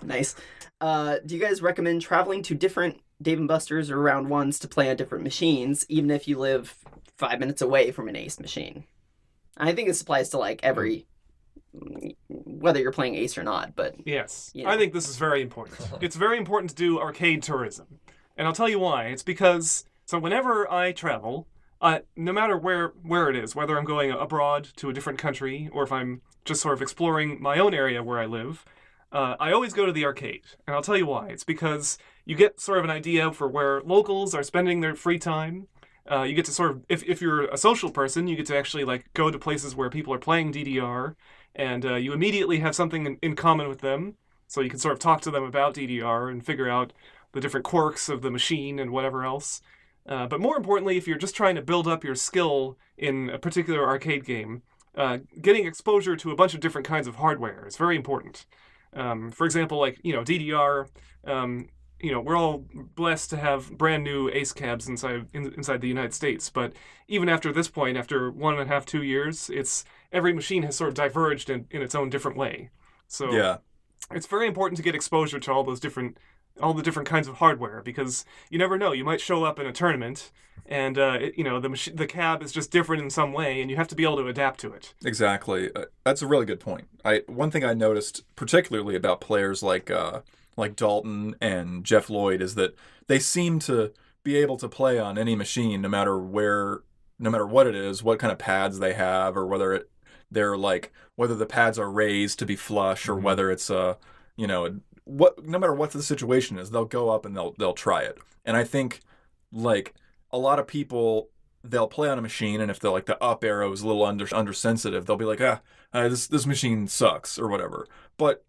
C: Do you guys recommend traveling to different Dave & Buster's or Round Ones to play on different machines, even if you live 5 minutes away from an Ace machine? I think this applies to like every, whether you're playing Ace or not, but...
B: Yes.
C: You know.
B: I think this is very important. It's very important to do arcade tourism. And I'll tell you why. It's because, so whenever I travel, no matter where it is, whether I'm going abroad to a different country or if I'm just sort of exploring my own area where I live, I always go to the arcade. And I'll tell you why. It's because you get sort of an idea for where locals are spending their free time. You get to sort of, if you're a social person, you get to actually like go to places where people are playing DDR, and you immediately have something in common with them. So you can sort of talk to them about DDR and figure out the different quirks of the machine and whatever else. But more importantly, if you're just trying to build up your skill in a particular arcade game, getting exposure to a bunch of different kinds of hardware is very important. For example, like, DDR, we're all blessed to have brand new Ace cabs inside the United States. But even after this point, after 1.5, 2 years, every machine has sort of diverged in its own different way. So it's very important to get exposure to all the different kinds of hardware, because you never know. You might show up in a tournament and the cab is just different in some way, and you have to be able to adapt to it.
A: Exactly. That's a really good point. One thing I noticed particularly about players like Dalton and Jeff Lloyd is that they seem to be able to play on any machine, no matter what it is, what kind of pads they have, or whether the pads are raised to be flush, or whether it's no matter what the situation is, they'll go up and they'll try it. And I think like a lot of people, they'll play on a machine, and if the up arrow is a little undersensitive, they'll be like, this machine sucks or whatever. But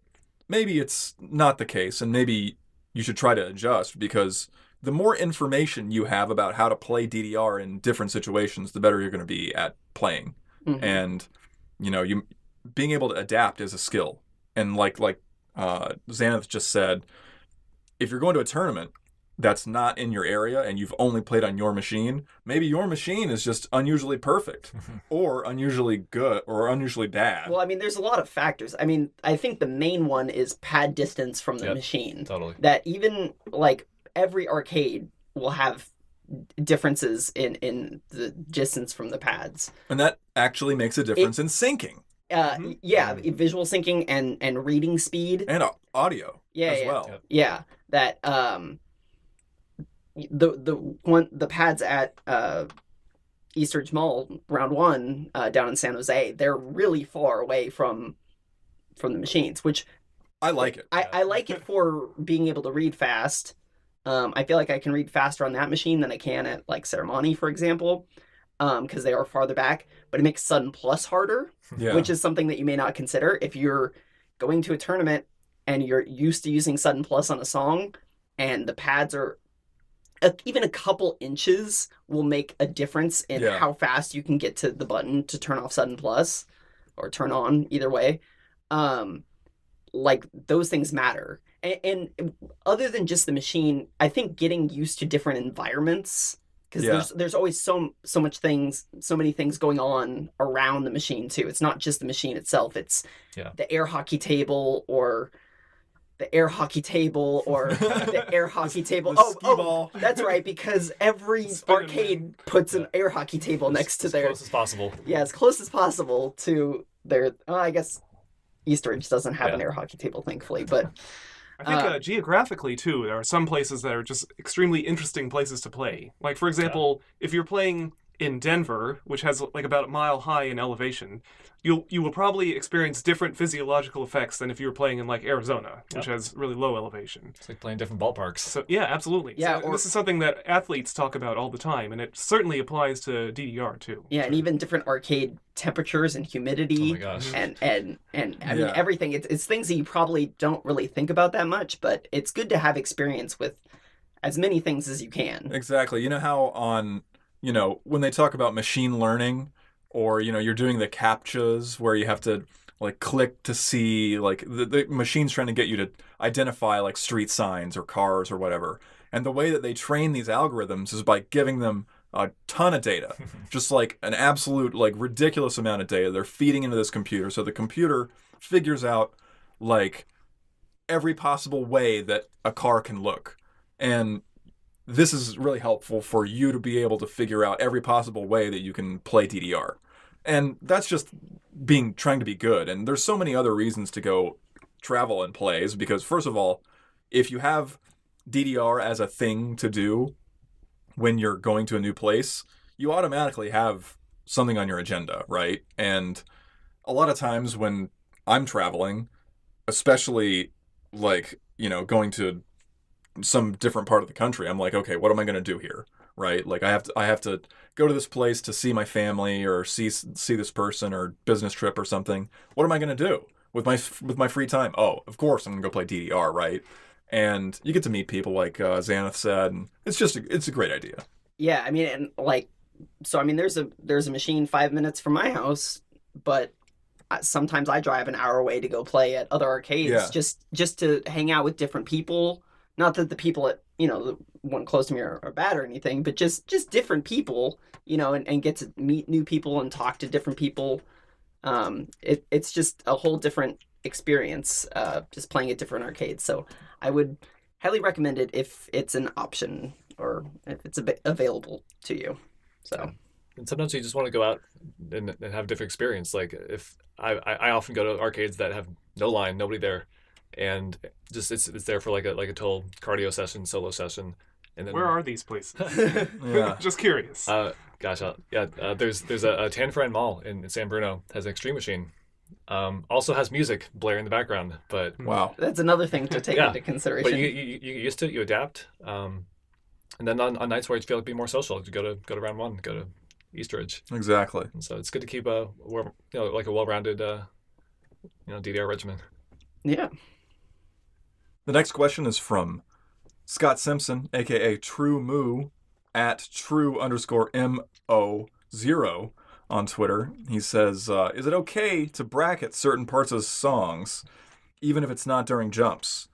A: maybe it's not the case, and maybe you should try to adjust, because the more information you have about how to play DDR in different situations, the better you're going to be at playing. Mm-hmm. And you being able to adapt is a skill. And like Xanath just said, if you're going to a tournament that's not in your area and you've only played on your machine, maybe your machine is just unusually perfect or unusually good or unusually bad.
C: Well, I mean, there's a lot of factors. I mean, I think the main one is pad distance from the machine.
D: Totally.
C: That even like every arcade will have differences in the distance from the pads.
A: And that actually makes a difference in syncing.
C: Yeah, visual syncing and reading speed.
A: And audio as well.
C: Yeah, that the pads at Eastridge Mall Round 1 down in San Jose, they're really far away from the machines, which
A: I like it.
C: I like it for being able to read fast. I feel like I can read faster on that machine than I can at like Ceremony, for example, because they are farther back. But it makes Sudden Plus harder, which is something that you may not consider if you're going to a tournament and you're used to using Sudden Plus on a song, and the pads are even a couple inches will make a difference in how fast you can get to the button to turn off sudden plus or turn on, either way. Like, those things matter. And other than just the machine, I think getting used to different environments, because there's always so many things going on around the machine too. It's not just the machine itself. It's the air hockey table or the air hockey table ball. That's right, because every arcade puts an air hockey table next to their...
D: As close as possible.
C: Yeah, as close as possible to their... I guess Eastridge doesn't have an air hockey table, thankfully, but...
B: I think geographically, too, there are some places that are just extremely interesting places to play. Like, for example, if you're playing in Denver, which has like about a mile high in elevation, you will probably experience different physiological effects than if you were playing in like Arizona, which has really low elevation.
D: It's like playing different ballparks.
B: So yeah, absolutely.
C: Yeah,
B: so, this is something that athletes talk about all the time, and it certainly applies to DDR too.
C: Yeah, and even different arcade temperatures and humidity.
D: Oh my gosh.
C: And I mean, everything. It's things that you probably don't really think about that much, but it's good to have experience with as many things as you can.
A: Exactly. You know how on, when they talk about machine learning, or, you're doing the CAPTCHAs where you have to like click to see, like the machine's trying to get you to identify like street signs or cars or whatever. And the way that they train these algorithms is by giving them a ton of data, just like an absolute like ridiculous amount of data they're feeding into this computer. So the computer figures out like every possible way that a car can look. And this is really helpful for you to be able to figure out every possible way that you can play DDR. And that's just trying to be good. And there's so many other reasons to go travel and plays, because first of all, if you have DDR as a thing to do when you're going to a new place, you automatically have something on your agenda, right? And a lot of times when I'm traveling, especially like, going to some different part of the country, I'm like, okay, what am I going to do here, right? Like I have to go to this place to see my family or see this person or business trip or something. What am I going to do with my free time? Oh, of course I'm going to go play DDR, right? And you get to meet people like Xanath said, and it's a great idea.
C: Yeah, I mean, and like, so I mean, there's a machine 5 minutes from my house, but sometimes I drive an hour away to go play at other arcades just to hang out with different people. Not that the people at, the one close to me are bad or anything, but just different people, and get to meet new people and talk to different people. It's just a whole different experience, just playing at different arcades. So I would highly recommend it if it's an option or if it's available to you. So.
D: And sometimes you just want to go out and have a different experience. Like if I often go to arcades that have no line, nobody there. And just it's there for like a total cardio session, solo session, and then
B: where are these places? Just curious.
D: There's a Tanforan Mall in San Bruno has an Extreme Machine. Also has music blaring in the background, but
A: wow,
C: that's another thing to take into consideration.
D: But you used to it, you adapt, and then on nights where you feel like being more social, you go to round one, go to Eastridge.
A: Exactly.
D: And so it's good to keep a well-rounded DDR regimen.
C: Yeah.
A: The next question is from Scott Simpson, aka True Moo, at true_MO0 on Twitter. He says, is it okay to bracket certain parts of songs, even if it's not during jumps?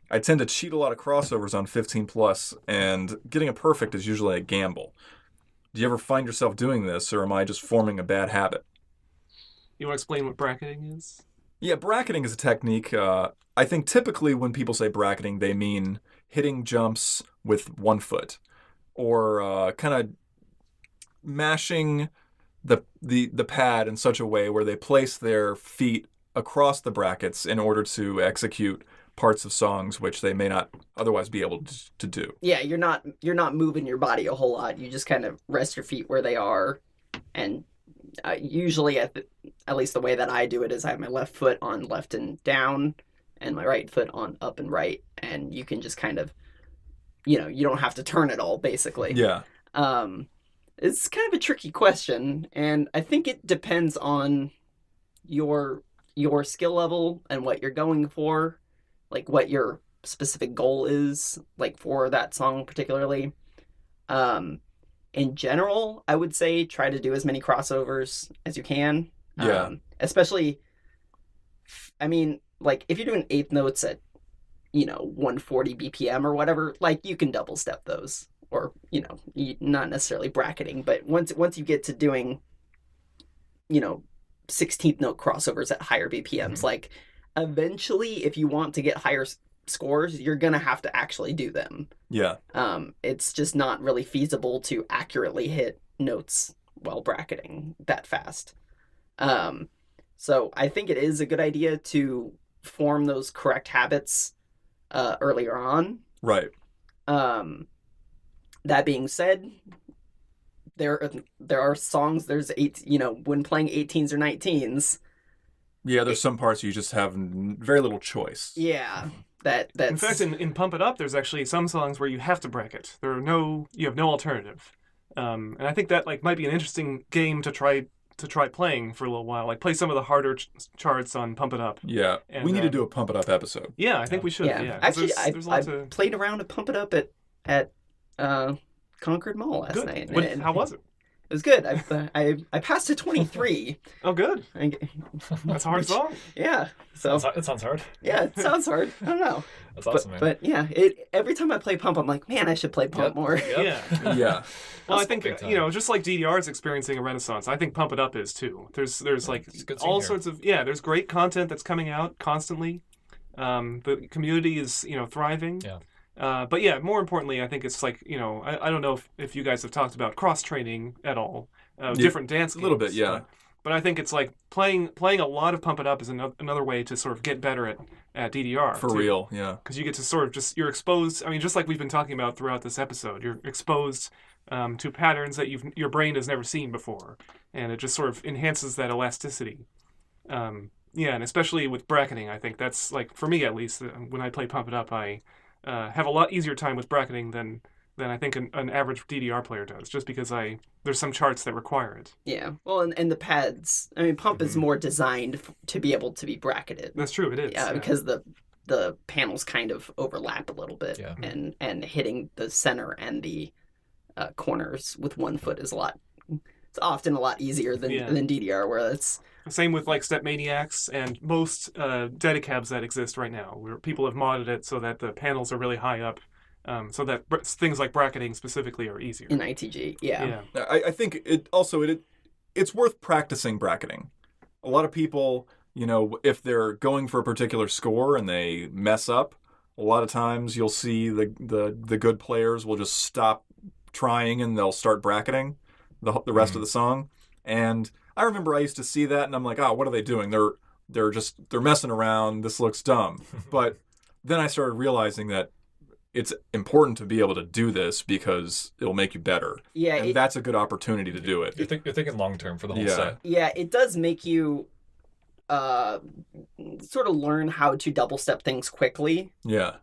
A: I tend to cheat a lot of crossovers on 15+, and getting a perfect is usually a gamble. Do you ever find yourself doing this, or am I just forming a bad habit?
B: You want to explain what bracketing is?
A: Yeah, bracketing is a technique. I think typically when people say bracketing, they mean hitting jumps with one foot, or kind of mashing the pad in such a way where they place their feet across the brackets in order to execute parts of songs which they may not otherwise be able to do.
C: Yeah, you're not moving your body a whole lot. You just kind of rest your feet where they are, and usually, at least the way that I do it is I have my left foot on left and down and my right foot on up and right. And you can just kind of, you don't have to turn it all, basically.
A: Yeah.
C: It's kind of a tricky question. And I think it depends on your skill level and what you're going for, like what your specific goal is, like for that song particularly. In general, I would say try to do as many crossovers as you can.
A: Yeah.
C: Especially, I mean, like if you're doing eighth notes at 140 BPM or whatever, like you can double step those, or not necessarily bracketing, but once you get to doing 16th note crossovers at higher BPMs, like eventually if you want to get higher scores, you're gonna have to actually do them.
A: Yeah.
C: It's just not really feasible to accurately hit notes while bracketing that fast. So I think it is a good idea to form those correct habits earlier on.
A: Right.
C: That being said, there are songs, there's when playing 18s or 19s.
A: Yeah, there's some parts you just have very little choice.
C: Yeah. That's...
B: In fact, in Pump It Up, there's actually some songs where you have to bracket. You have no alternative. And I think that might be an interesting game to try playing for a little while. Like play some of the harder charts on Pump It Up.
A: Yeah, and we need to do a Pump It Up episode.
B: Yeah, I think we should. Yeah.
C: Actually, I played around to Pump It Up at Concord Mall last night.
B: How was it?
C: It was good. I passed a 23.
B: Oh, good. That's a hard song.
C: Yeah. So
D: it sounds hard.
C: Yeah, it sounds hard. I don't know.
D: That's awesome, man.
C: But yeah, every time I play Pump, I'm like, man, I should play Pump more.
B: Yeah.
A: Yeah.
B: Well, I think just like DDR is experiencing a renaissance, I think Pump It Up is too. There's like all sorts of there's great content that's coming out constantly. The community is thriving.
D: Yeah.
B: But yeah, more importantly, I think it's like I don't know if you guys have talked about cross training at all, different dance games.
A: A little bit, yeah.
B: But I think it's like playing a lot of Pump It Up is another way to sort of get better at DDR.
A: For real, yeah.
B: Because you get to sort of you're exposed. I mean, just like we've been talking about throughout this episode, you're exposed to patterns that your brain has never seen before, and it just sort of enhances that elasticity. Yeah, and especially with bracketing, I think that's like for me at least. When I play Pump It Up, I have a lot easier time with bracketing than I think an average DDR player does, just because there's some charts that require it.
C: Yeah, well, and the pads. I mean, Pump is more designed to be able to be bracketed.
B: That's true. It is.
C: Yeah, because the panels kind of overlap a little bit, and hitting the center and the corners with one foot is it's often a lot easier than DDR, where it's...
B: Same with like Step Maniacs and most Dedicabs that exist right now, where people have modded it so that the panels are really high up, so that things like bracketing specifically are easier.
C: In ITG, yeah.
A: I think it's worth practicing bracketing. A lot of people, if they're going for a particular score and they mess up, a lot of times you'll see the good players will just stop trying and they'll start bracketing the rest of the song. And I remember I used to see that and I'm like, what are they doing? They're messing around. This looks dumb. But then I started realizing that it's important to be able to do this because it'll make you better. Yeah. And that's a good opportunity to do it.
D: You're thinking long term for the whole set.
C: Yeah, it does make you sort of learn how to double step things quickly.
A: Yeah.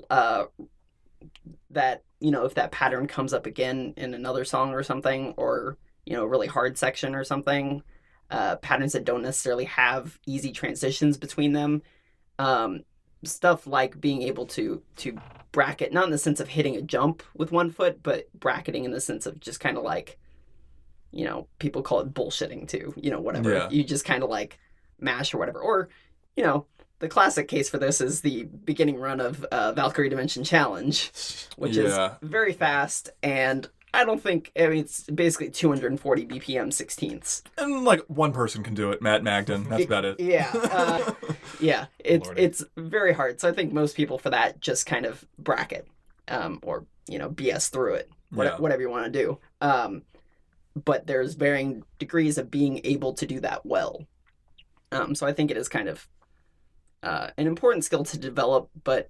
C: That, if that pattern comes up again in another song or something, or, a really hard section or something, patterns that don't necessarily have easy transitions between them. Stuff like being able to bracket, not in the sense of hitting a jump with one foot, but bracketing in the sense of just kind of like, people call it bullshitting too, whatever. Yeah. You just kind of like mash or whatever. Or, the classic case for this is the beginning run of Valkyrie Dimension Challenge, which is very fast, and I don't think, it's basically 240 BPM 16ths.
A: And like one person can do it, Matt Magden, that's about it.
C: Yeah. It's very hard. So I think most people for that just kind of bracket, or, BS through it, whatever you want to do. But there's varying degrees of being able to do that well. So I think it is kind of an important skill to develop, but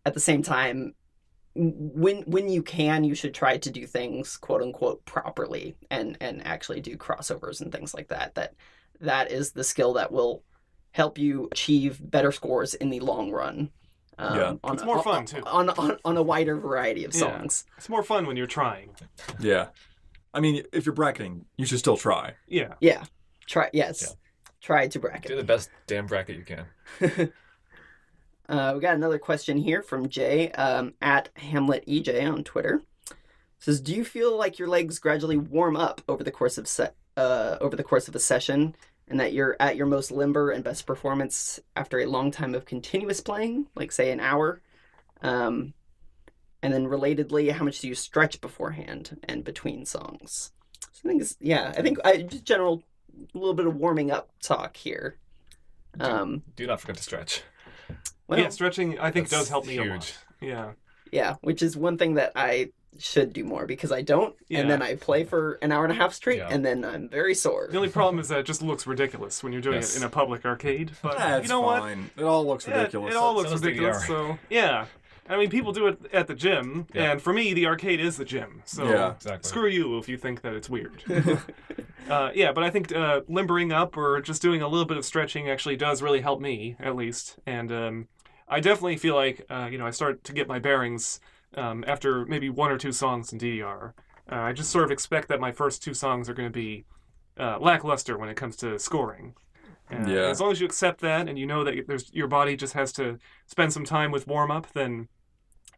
C: at the same time, when you can, you should try to do things quote unquote properly and actually do crossovers and things like that. That is the skill that will help you achieve better scores in the long run.
B: It's more fun too.
C: On a wider variety of songs.
B: It's more fun when you're trying.
A: Yeah. I mean, if you're bracketing, you should still try.
B: Yeah.
C: Yeah. Try. Yes. Yeah. Try to bracket.
D: Do the best damn bracket you can.
C: We got another question here from Jay at HamletEJ on Twitter. says, do you feel like your legs gradually warm up over the course of a session, and that you're at your most limber and best performance after a long time of continuous playing, like say an hour? And then relatedly, how much do you stretch beforehand and between songs? So I think just general a little bit of warming up talk here.
D: Do not forget to stretch.
C: Well,
B: yeah, stretching I think does help me
D: huge.
B: a lot. Yeah.
C: Yeah, which is one thing that I should do more because I don't, and then I play for an hour and a half straight, and then I'm very sore.
B: The only problem is that it just looks ridiculous when you're doing it in a public arcade. But you know
A: fine. What? It all looks ridiculous.
B: It all looks ridiculous. So yeah. I mean, people do it at the gym, and for me, the arcade is the gym. So screw you if you think that it's weird. But I think limbering up or just doing a little bit of stretching actually does really help me, at least. And I definitely feel like, I start to get my bearings after maybe one or two songs in DDR. I just sort of expect that my first two songs are going to be lackluster when it comes to scoring. As long as you accept that and you know that your body just has to spend some time with warm-up, then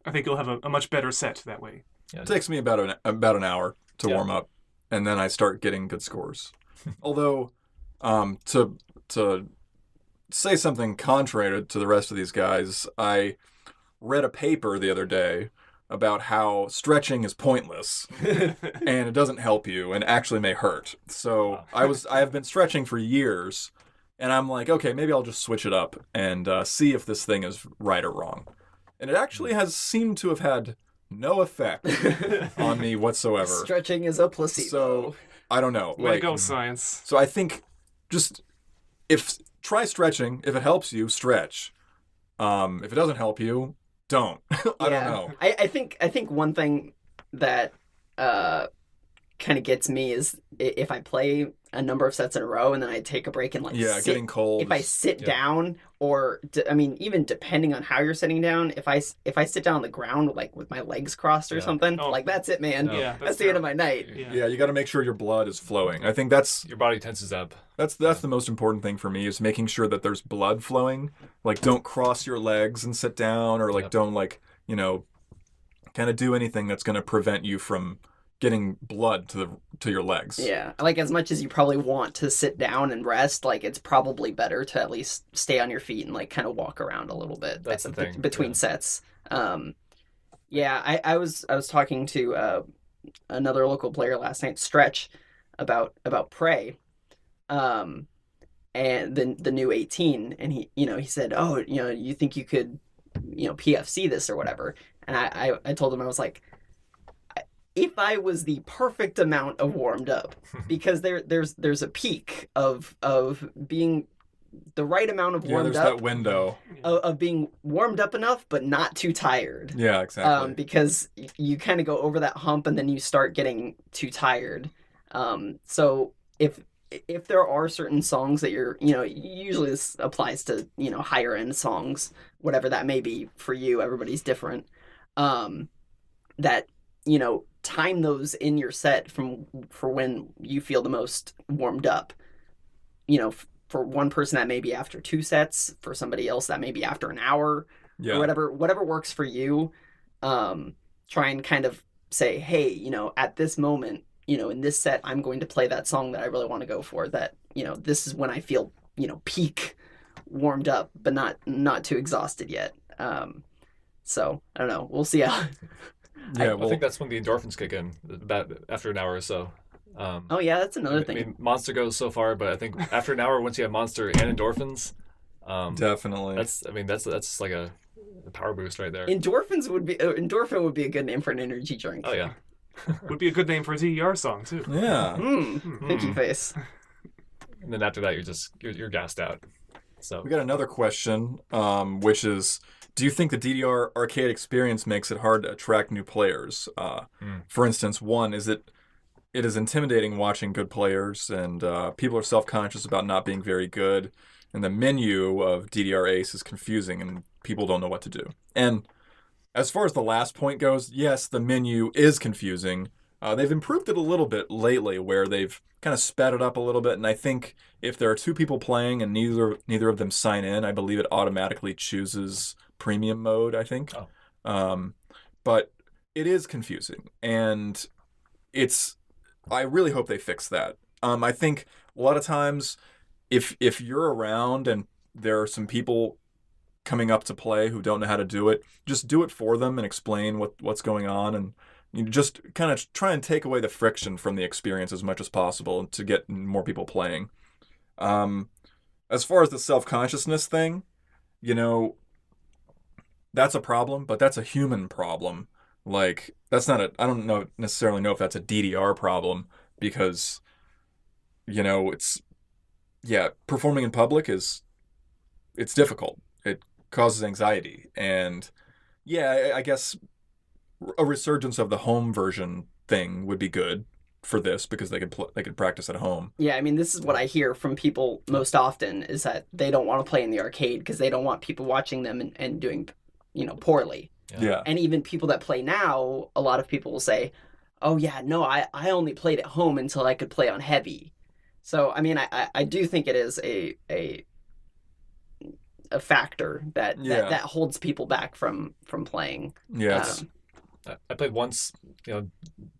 B: I think you'll have a much better set that way.
A: Yeah, it takes me about an hour to warm up, and then I start getting good scores. Although, to say something contrary to the rest of these guys, I read a paper the other day about how stretching is pointless and it doesn't help you and actually may hurt. So I have been stretching for years, and I'm like, okay, maybe I'll just switch it up and see if this thing is right or wrong. And it actually has seemed to have had no effect on me whatsoever.
C: Stretching is a placebo.
A: So I don't know.
B: Way to go, science.
A: So I think just try stretching. If it helps you, stretch. If it doesn't help you, don't. I don't know.
C: I think one thing that kind of gets me is if I play a number of sets in a row and then I take a break and
A: getting cold.
C: If I sit down, or even depending on how you're sitting down, if I sit down on the ground like with my legs crossed or something, that's it, man.
B: No.
C: That's the end of my night.
A: Yeah, you got to make sure your blood is flowing. I think that's
D: your body tenses up.
A: That's the most important thing for me, is making sure that there's blood flowing. Like, don't cross your legs and sit down, or don't kind of do anything that's going to prevent you from getting blood to your legs.
C: Yeah, like as much as you probably want to sit down and rest, like it's probably better to at least stay on your feet and like kind of walk around a little bit.
D: That's the thing.
C: Between sets. I was talking to another local player last night, Stretch, about Prey, and the new 18, and he said, oh, you think you could PFC this or whatever, and I told him, I was like, if I was the perfect amount of warmed up, because there's a peak of being the right amount of warmed
A: there's
C: up.
A: That window
C: of being warmed up enough, but not too tired.
A: Yeah, exactly.
C: Because you kind of go over that hump and then you start getting too tired. So if there are certain songs that you're, usually this applies to, higher end songs, whatever that may be for you, everybody's different. That, time those in your set for when you feel the most warmed up. For one person that may be after 2 sets, for somebody else that may be after an hour, or whatever works for you. Try and kind of say, hey, at this moment, in this set, I'm going to play that song that I really want to go for. That, this is when I feel, peak warmed up, but not too exhausted yet. So I don't know. We'll see how.
D: I think that's when the endorphins kick in, about after an hour or so.
C: That's another thing.
D: I mean, Monster goes so far, but I think after an hour, once you have Monster and endorphins,
A: definitely.
D: That's like a power boost right there.
C: Endorphin would be a good name for an energy drink.
D: Oh yeah,
B: would be a good name for a DDR song too.
A: Yeah.
C: Pinky face.
D: And then after that, you're gassed out. So
A: we got another question, which is, do you think the DDR arcade experience makes it hard to attract new players? For instance, one is it is intimidating watching good players, and people are self-conscious about not being very good, and the menu of DDR Ace is confusing, and people don't know what to do. And as far as the last point goes, yes, the menu is confusing. They've improved it a little bit lately, where they've kind of sped it up a little bit, and I think if there are 2 people playing and neither of them sign in, I believe it automatically chooses premium mode, I think. But it is confusing, and I really hope they fix that. I think a lot of times, if you're around and there are some people coming up to play who don't know how to do it, just do it for them and explain what's going on, and you just kind of try and take away the friction from the experience as much as possible to get more people playing. As far as the self-consciousness thing, that's a problem, but that's a human problem. Like, that's not I don't necessarily know if that's a DDR problem, because, performing in public it's difficult. It causes anxiety. And I guess a resurgence of the home version thing would be good for this, because they could practice at home.
C: Yeah, I mean, this is what I hear from people most often, is that they don't want to play in the arcade because they don't want people watching them and doing, poorly.
A: Yeah.
C: And even people that play now, a lot of people will say, oh yeah, no, I only played at home until I could play on heavy. So, I mean, I do think it is a factor that holds people back from playing.
A: Yeah.
D: I played once, DDR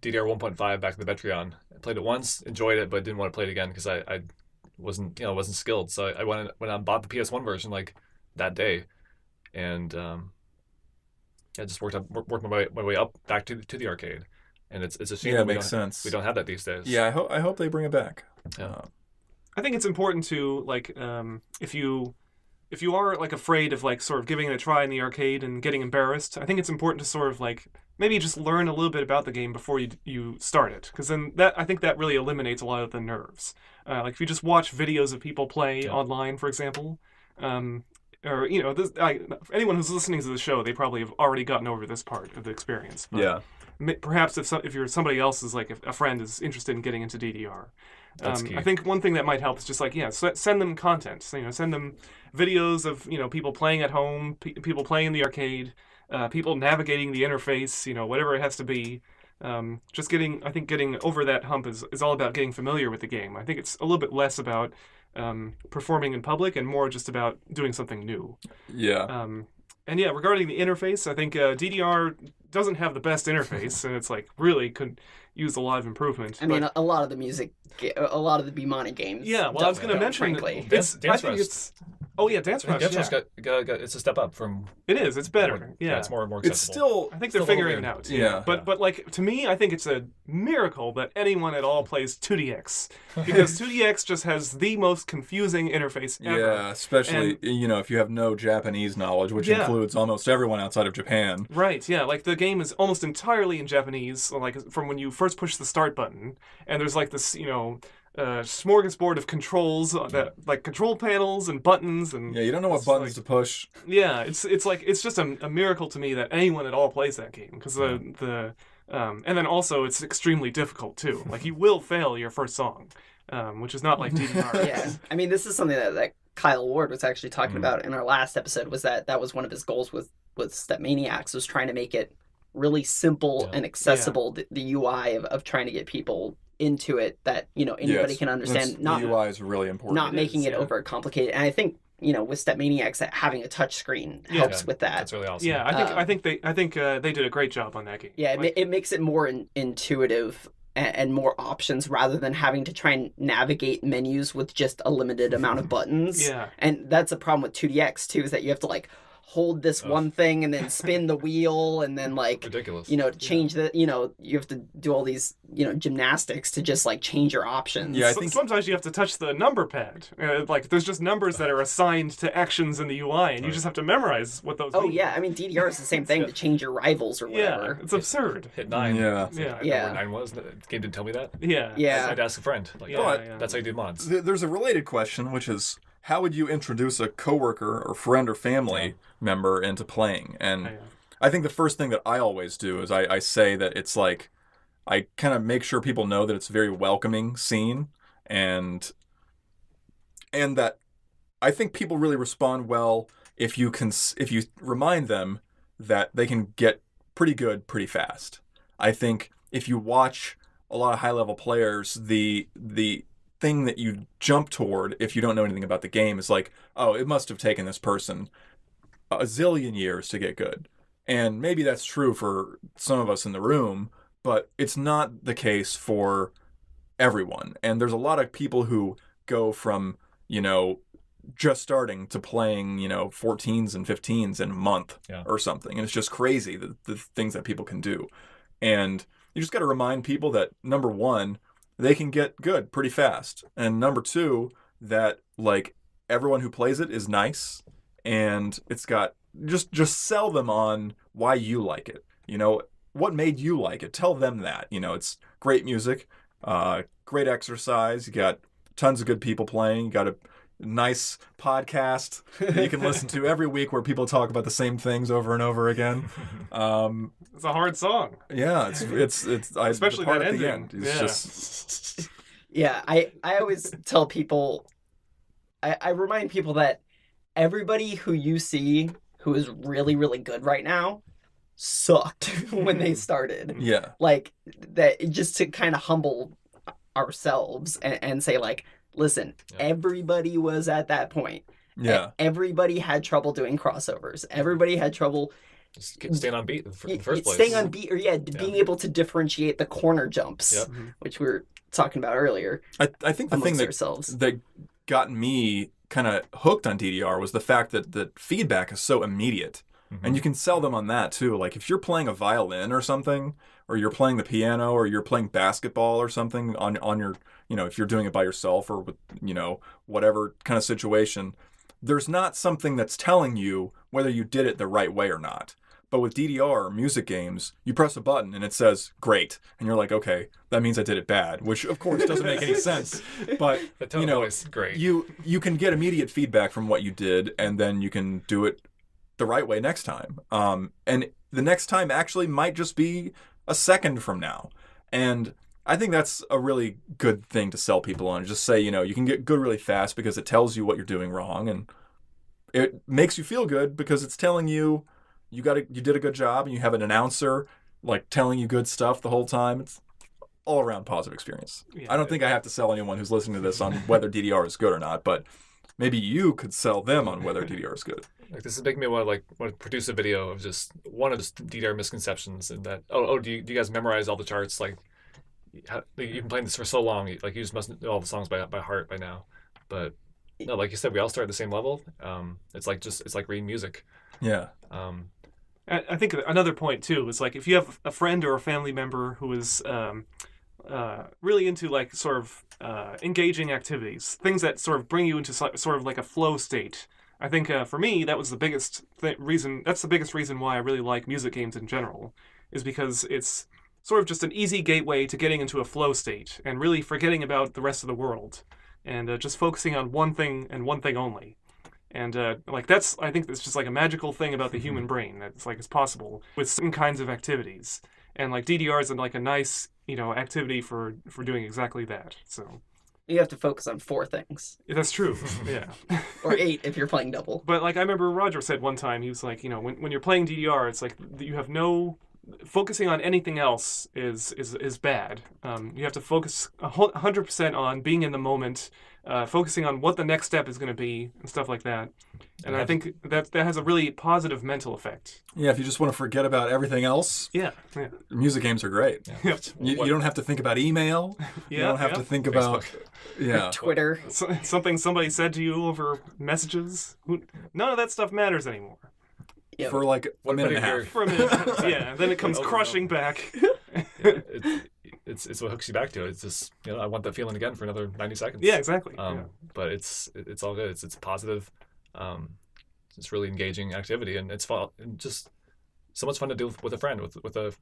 D: 1.5 back in the Metreon. I played it once, enjoyed it, but didn't want to play it again because I wasn't skilled. So I went out and bought the PS1 version like that day, and I just worked my way up back to the arcade, and it's a shame.
A: Yeah, it makes sense.
D: We don't have that these days.
A: Yeah, I hope they bring it back.
D: Yeah.
B: I think it's important to if you are afraid of sort of giving it a try in the arcade and getting embarrassed, I think it's important to sort of maybe just learn a little bit about the game before you start it, because then I think that really eliminates a lot of the nerves. If you just watch videos of people play online, for example, or anyone who's listening to the show, they probably have already gotten over this part of the experience. But perhaps if you're somebody else is if a friend is interested in getting into DDR. I think one thing that might help is just send them content. So, send them videos of people playing at home, people playing in the arcade, people navigating the interface, whatever it has to be. Just getting over that hump is all about getting familiar with the game. I think it's a little bit less about performing in public and more just about doing something new.
A: Yeah.
B: Regarding the interface, I think DDR doesn't have the best interface, and it's really could use a lot of improvement.
C: I mean, a lot of the a lot of the Beamonic games.
B: Yeah, well, I was going to mention,
D: frankly,
B: Dance Rush. Oh yeah, Dance Rush.
D: Dance Rush got it's a step up from.
B: It is. It's better. Yeah,
D: it's more accessible.
A: It's still.
B: I think they're figuring it out.
A: Yeah.
B: But to me, I think it's a miracle that anyone at all plays 2DX, because 2DX just has the most confusing interface ever. Yeah,
A: especially if you have no Japanese knowledge, which includes almost everyone outside of Japan.
B: Right. Yeah. The game is almost entirely in Japanese, from when you first push the start button, and there's this smorgasbord of controls that control panels and buttons, and
A: you don't know what buttons to push.
B: Yeah, it's just a miracle to me that anyone at all plays that game, because and then also it's extremely difficult too. You will fail your first song, which is not like DDR.
C: Yeah, I mean, this is something that Kyle Ward was actually talking about in our last episode. Was that was one of his goals with Step Maniacs, was trying to make it really simple and accessible. The UI of trying to get people into it that anybody can understand.
A: The UI is really important.
C: Not making it over complicated. And I think with Step Maniacs, that having a touch screen helps with that.
D: That's really awesome.
B: Yeah, I think they did a great job on that game.
C: Yeah, it makes it more intuitive and more options, rather than having to try and navigate menus with just a limited amount of buttons.
B: Yeah,
C: and that's a problem with 2DX too, is that you have to hold this one thing and then spin the wheel, and then
D: ridiculous.
C: To change the you have to do all these gymnastics to just change your options.
A: Yeah, I think
B: sometimes you have to touch the number pad. There's just numbers that are assigned to actions in the UI, and you just have to memorize what those.
C: Oh
B: mean.
C: yeah, I mean DDR is the same thing to change your rivals or whatever.
B: Yeah, it's absurd.
D: Hit 9.
A: Yeah.
D: I know where 9 was. The game didn't tell me that.
B: Yeah.
D: I'd ask a friend. That's how you do mods.
A: There's a related question, which is, how would you introduce a coworker or friend or family member into playing? And I think the first thing that I always do is I say that it's I kind of make sure people know that it's a very welcoming scene, and that I think people really respond well if you remind them that they can get pretty good pretty fast. I think if you watch a lot of high-level players, the thing that you jump toward if you don't know anything about the game is oh, it must have taken this person a zillion years to get good. And maybe that's true for some of us in the room, but it's not the case for everyone. And there's a lot of people who go from, just starting to playing, 14s and 15s in a month or something. And it's just crazy, the things that people can do. And you just got to remind people that, number one, they can get good pretty fast. And number two, that like everyone who plays it is nice, and it's got just sell them on why you like it. What made you like it? Tell them that. It's great music, great exercise. You got tons of good people playing. You got a nice podcast that you can listen to every week where people talk about the same things over and over again.
B: It's a hard song.
A: Yeah, it's
B: especially
A: the part
B: that
A: at the
B: ending.
A: end. It's just
C: Yeah, I always tell people, I remind people that everybody who you see who is really, really good right now sucked when they started.
A: Yeah.
C: Like, that, just to kind of humble ourselves and say, like, listen, everybody was at that point.
A: Yeah.
C: Everybody had trouble doing crossovers. Everybody had trouble
D: Just staying on beat in the first place.
C: staying on beat, or being able to differentiate the corner jumps, which we were talking about earlier.
A: I think the thing that got me kind of hooked on DDR was the fact that the feedback is so immediate. And you can sell them on that too. Like if you're playing a violin or something, or you're playing the piano, or you're playing basketball or something on your, if you're doing it by yourself or with, whatever kind of situation, there's not something that's telling you whether you did it the right way or not. But with DDR or music games, you press a button and it says great, and you're like, okay, that means I did it bad, which of course doesn't make any sense. But
D: the tone of voice, great.
A: You can get immediate feedback from what you did, and then you can do it the right way next time. And the next time actually might just be a second from now. And I think that's a really good thing to sell people on. Just say, you can get good really fast because it tells you what you're doing wrong, and it makes you feel good because it's telling you you did a good job, and you have an announcer like telling you good stuff the whole time. It's all around positive experience. I don't think I have to sell anyone who's listening to this on whether DDR is good or not, but maybe you could sell them on whether DDR is good.
D: Like this is making me want to produce a video of just one of the DDR misconceptions, and that do you guys memorize all the charts? Like you've been playing this for so long, you just must know all the songs by heart by now. But no, like you said, we all start at the same level. It's like reading music.
A: Yeah.
B: I think another point too is like if you have a friend or a family member who is really into like sort of engaging activities, things that sort of bring you into sort of like a flow state. I think for me that was the biggest reason. That's the biggest reason why I really like music games in general, is because it's sort of just an easy gateway to getting into a flow state and really forgetting about the rest of the world and just focusing on one thing and one thing only. And I think that's just like a magical thing about the human brain that's like it's possible with certain kinds of activities. And like DDR is like a nice, activity for doing exactly that. So
C: you have to focus on 4 things.
B: That's true. Yeah.
C: Or 8 if you're playing double.
B: But like I remember Roger said one time, he was like, when you're playing DDR, it's like you have no focusing on anything else is bad. You have to focus 100% on being in the moment, focusing on what the next step is going to be and stuff like that. And I think that has a really positive mental effect.
A: Yeah, if you just want to forget about everything else, music games are great.
B: Yeah.
A: You don't have to think about email. You don't have to think about
C: Twitter.
B: Something somebody said to you over messages. None of that stuff matters anymore.
C: Yep.
A: For like a minute and a half.
B: For a minute. Yeah, then it comes crushing back.
D: It's what hooks you back to it. It's just I want that feeling again for another 90 seconds.
B: Yeah, exactly.
D: But it's all good. It's positive. It's really engaging activity, and it's fun. And just so much fun to do with a friend, with a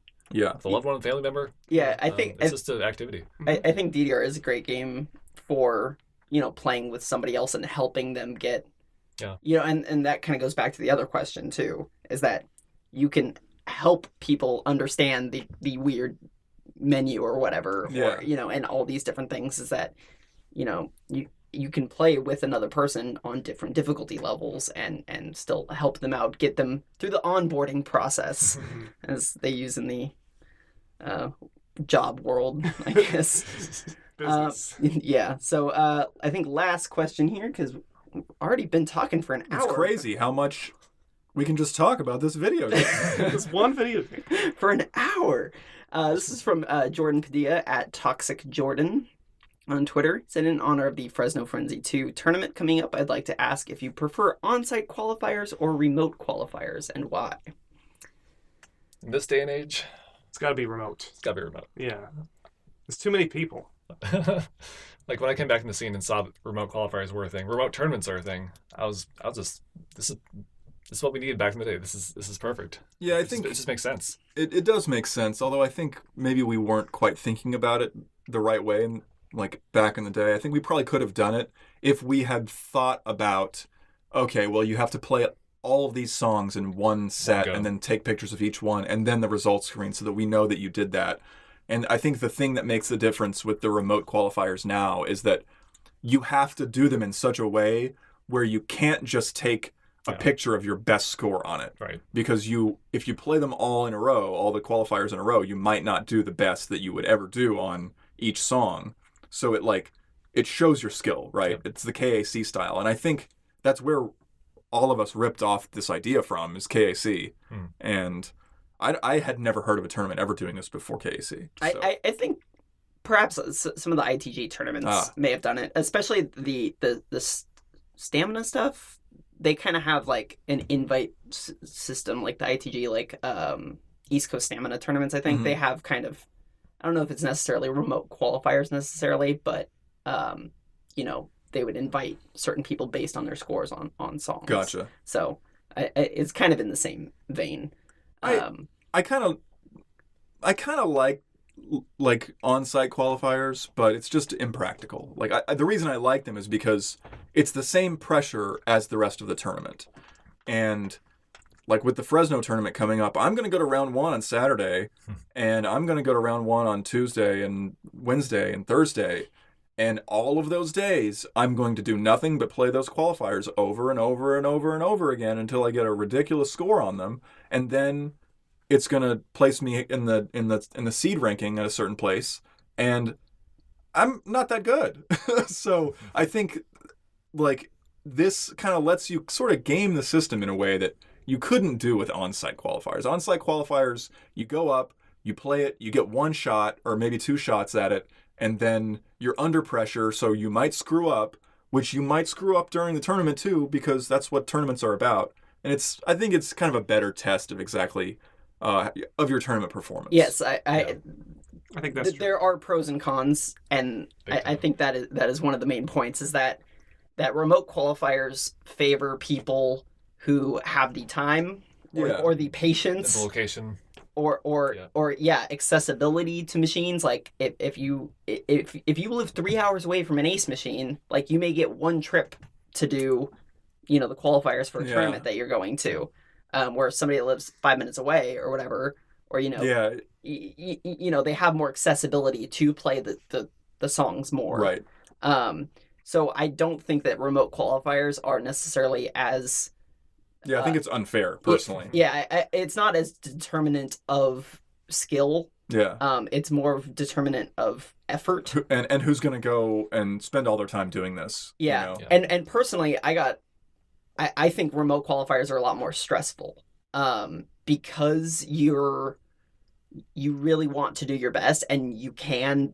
D: loved one, family member.
C: Yeah, I think
D: it's just an activity.
C: I think DDR is a great game for playing with somebody else and helping them get. Yeah. And that kind of goes back to the other question too, is that you can help people understand the weird menu or whatever, or, and all these different things, is that, you can play with another person on different difficulty levels and still help them out, get them through the onboarding process as they use in the job world, I guess.
B: Business.
C: So I think last question here, because we've already been talking for an hour.
A: It's crazy how much we can just talk about this video game.
B: This one video game.
C: For an hour. This is from Jordan Padilla at Toxic Jordan on Twitter. Said, in honor of the Fresno Frenzy 2 tournament coming up, I'd like to ask if you prefer on-site qualifiers or remote qualifiers, and why.
D: In this day and age,
B: It's got to be remote.
D: it's got to be remote.
B: Yeah. There's too many people.
D: Like when I came back in the scene and saw that remote qualifiers were a thing, remote tournaments are a thing, I was just, this is what we needed back in the day. This is perfect.
A: Yeah, I think
D: it just makes sense.
A: it does make sense, although I think maybe we weren't quite thinking about it the right way. And like back in the day, I think we probably could have done it if we had thought about, okay, well, you have to play all of these songs in one set
D: go.
A: and then take pictures of each one and then the results screen so that we know that you did that. And I think the thing that makes the difference with the remote qualifiers now is that you have to do them in such a way where you can't just take a picture of your best score on it.
D: Right.
A: Because if you play them all in a row, all the qualifiers in a row, you might not do the best that you would ever do on each song. So it shows your skill, right?
D: Yep.
A: It's the KAC style. And I think that's where all of us ripped off this idea from, is KAC. And I had never heard of a tournament ever doing this before KAC. So.
C: I think perhaps some of the ITG tournaments may have done it, especially the stamina stuff. They kind of have like an invite system, like the ITG, like East Coast Stamina tournaments. I think they have kind of, I don't know if it's necessarily remote qualifiers necessarily, but they would invite certain people based on their scores on songs.
A: Gotcha.
C: So it's kind of in the same vein.
A: I kind of like on-site qualifiers, but it's just impractical. Like the reason I like them is because it's the same pressure as the rest of the tournament. And like with the Fresno tournament coming up, I'm going to go to round 1 on Saturday, and I'm going to go to round 1 on Tuesday and Wednesday and Thursday. And all of those days, I'm going to do nothing but play those qualifiers over and over and over and over again until I get a ridiculous score on them. And then it's going to place me in the seed ranking at a certain place, and I'm not that good. So I think like this kind of lets you sort of game the system in a way that you couldn't do with on-site qualifiers. On-site qualifiers, you go up, you play it, you get one shot or maybe 2 shots at it, and then you're under pressure, so you might screw up, which you might screw up during the tournament too, because that's what tournaments are about. And I think it's kind of a better test of exactly of your tournament performance.
C: Yes, I
B: think that's true.
C: There are pros and cons, and I think that is one of the main points, is that remote qualifiers favor people who have the time or the patience,
D: the location,
C: or accessibility to machines. Like if you live 3 hours away from an ace machine, like you may get one trip to do, the qualifiers for a tournament that you're going to. Where somebody that lives 5 minutes away or whatever, or they have more accessibility to play the songs more.
A: Right.
C: So I don't think that remote qualifiers are necessarily as.
A: Yeah, I think it's unfair personally.
C: It's not as determinant of skill.
A: Yeah.
C: It's more of determinant of effort.
A: And who's going to go and spend all their time doing this?
C: Yeah. And personally, I think remote qualifiers are a lot more stressful because you really want to do your best, and you can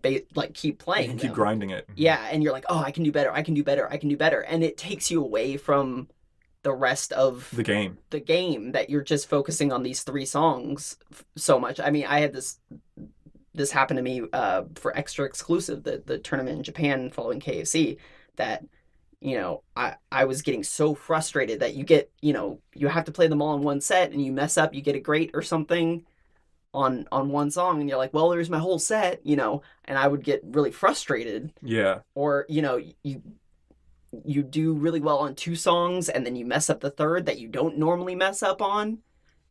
C: keep playing.
A: You can keep grinding it.
C: Yeah, and you're like, oh, I can do better, and it takes you away from the rest of
A: the game
C: that you're just focusing on these 3 songs so much. I mean, I had this happen to me for Extra Exclusive, the tournament in Japan following KFC, that I was getting so frustrated that you have to play them all in one set, and you mess up, you get a great or something on one song, and you're like, well, there's my whole set, and I would get really frustrated. Yeah. Or, you do really well on 2 songs, and then you mess up the third that you don't normally mess up on.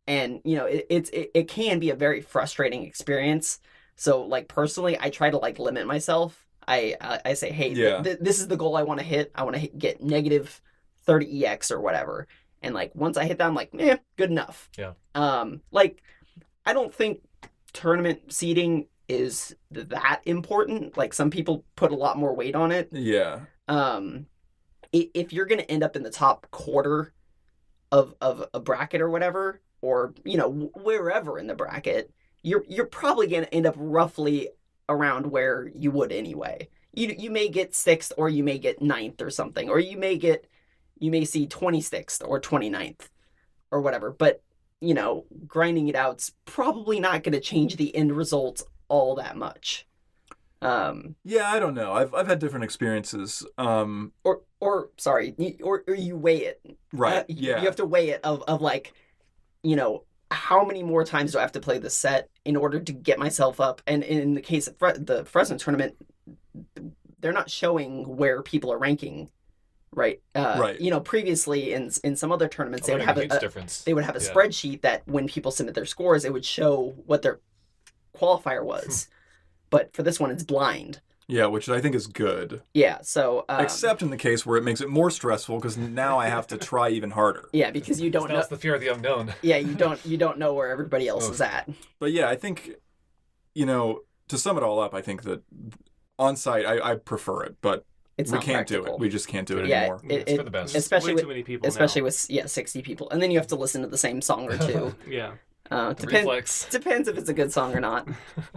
C: And, it can be a very frustrating experience. So, like, personally, I try to, limit myself. I say, hey, this is the goal I want to hit. I want to get negative 30 EX or whatever. And once I hit that, I'm like, good enough. Yeah. I don't think tournament seeding is that important. Some people put a lot more weight on it. Yeah. If you're going to end up in the top quarter of a bracket or whatever, or wherever in the bracket, you're probably going to end up roughly around where you would anyway. You may get 6th, or you may get 9th or something, or you may see 26th or 29th or whatever, but grinding it out's probably not going to change the end result all that much.
A: Yeah, I don't know. I've had different experiences.
C: Or you weigh it.
A: Right. Yeah.
C: You have to weigh it of like, how many more times do I have to play the set in order to get myself up? And in the case of the Fresno tournament, they're not showing where people are ranking, right?
A: Right.
C: Previously in some other tournaments, they would have
D: difference.
C: They would have a spreadsheet that when people submit their scores, it would show what their qualifier was. But for this one, it's blind.
A: Yeah, which I think is good.
C: Yeah, so...
A: except in the case where it makes it more stressful, because now I have to try even harder.
C: Yeah, because you don't know...
D: That's the fear of the unknown.
C: Yeah, you don't know where everybody else is at.
A: But yeah, I think, to sum it all up, I think that on-site, I prefer it, but we can't
C: practical.
A: do it. We just can't do it
C: yeah,
A: anymore.
D: It's for the best.
C: Especially
B: way
C: with,
B: too many people
C: especially
B: now.
C: with 60 people. And then you have to listen to the same song or two.
B: Yeah.
D: Reflex.
C: Depends if it's a good song or not,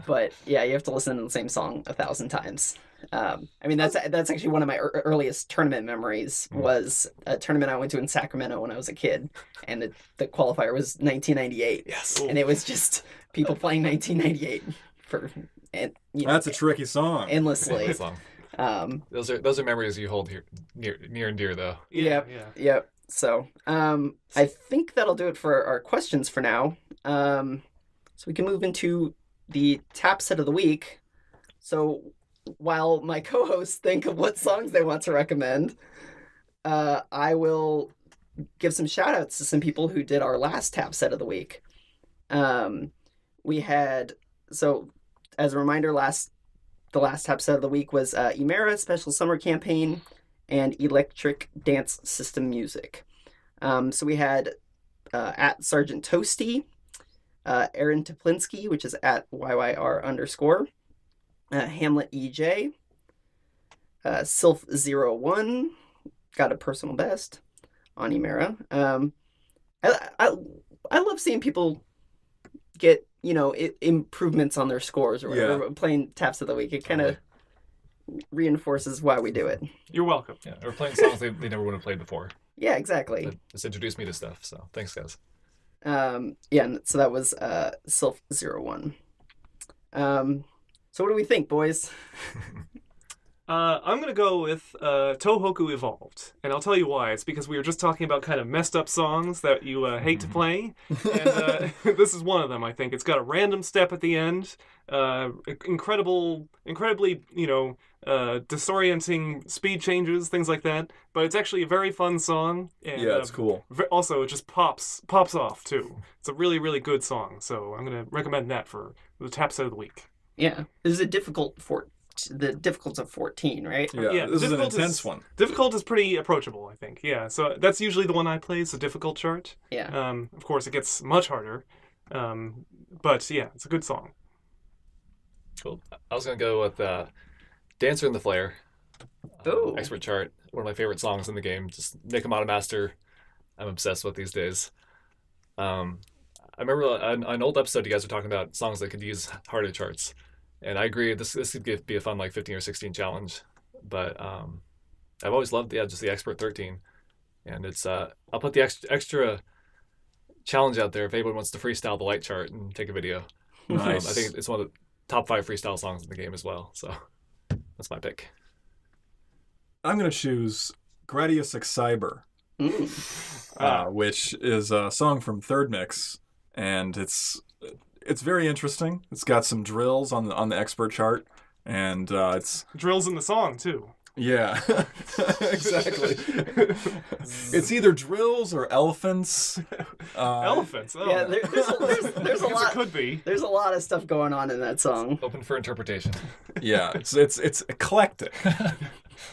C: but yeah, you have to listen to the same song 1,000 times. That's actually one of my earliest tournament memories. Was a tournament I went to in Sacramento when I was a kid, and the qualifier was 1998.
D: Yes,
C: and it was just people playing 1998
A: That's a tricky song.
C: endlessly.
D: Those are memories you hold near and dear, though.
C: Yep. So, I think that'll do it for our questions for now. So we can move into the tap set of the week. So while my co-hosts think of what songs they want to recommend, I will give some shout outs to some people who did our last tap set of the week. We had, so as a reminder, the last tap set of the week was Emera Special Summer Campaign and Electric Dance System Music. So we had at Sergeant Toasty, Aaron Toplinski, which is at YYR_, Hamlet EJ, Sylph01, got a personal best on Emera. I love seeing people get, improvements on their scores or whatever, playing taps of the week. It kind of reinforces why we do it.
B: You're welcome.
D: Yeah, or playing songs they never would have played before.
C: Yeah, exactly.
D: It's introduced me to stuff, so thanks, guys.
C: And so that was Sylph01. So what do we think, boys?
B: I'm going to go with Tohoku Evolved, and I'll tell you why. It's because we were just talking about kind of messed up songs that you hate to play, and this is one of them, I think. It's got a random step at the end, incredibly, disorienting speed changes, things like that, but it's actually a very fun song. And,
A: yeah, it's cool.
B: Also, it just pops off, too. It's a really, really good song, so I'm going to recommend that for the tap set of the week.
C: Yeah, this is a difficult the difficult of 14, right?
A: Yeah, this is an intense one.
B: Difficult is pretty approachable, I think. Yeah, so that's usually the one I play, is the difficult chart.
C: Yeah.
B: Of course, it gets much harder. But yeah, it's a good song.
D: Cool. I was going to go with Dancer in the Flare. Expert chart. One of my favorite songs in the game. Just Nikamata Master. I'm obsessed with these days. I remember an old episode you guys were talking about songs that could use harder charts. And I agree, this could be a fun 15 or 16 challenge. But I've always loved just the Expert 13. And it's I'll put the extra challenge out there if anyone wants to freestyle the light chart and take a video.
A: Nice.
D: I think it's one of the top 5 freestyle songs in the game as well. So that's my pick.
A: I'm going to choose Gradiusic Cyber, which is a song from Third Mix. And it's very interesting. It's got some drills on the expert chart, and it's
B: drills in the song too.
A: Yeah, exactly. It's either drills or elephants.
B: Elephants. Oh.
C: Yeah, there's a lot.
B: It could be.
C: There's a lot of stuff going on in that song.
D: Open for interpretation.
A: Yeah, it's eclectic,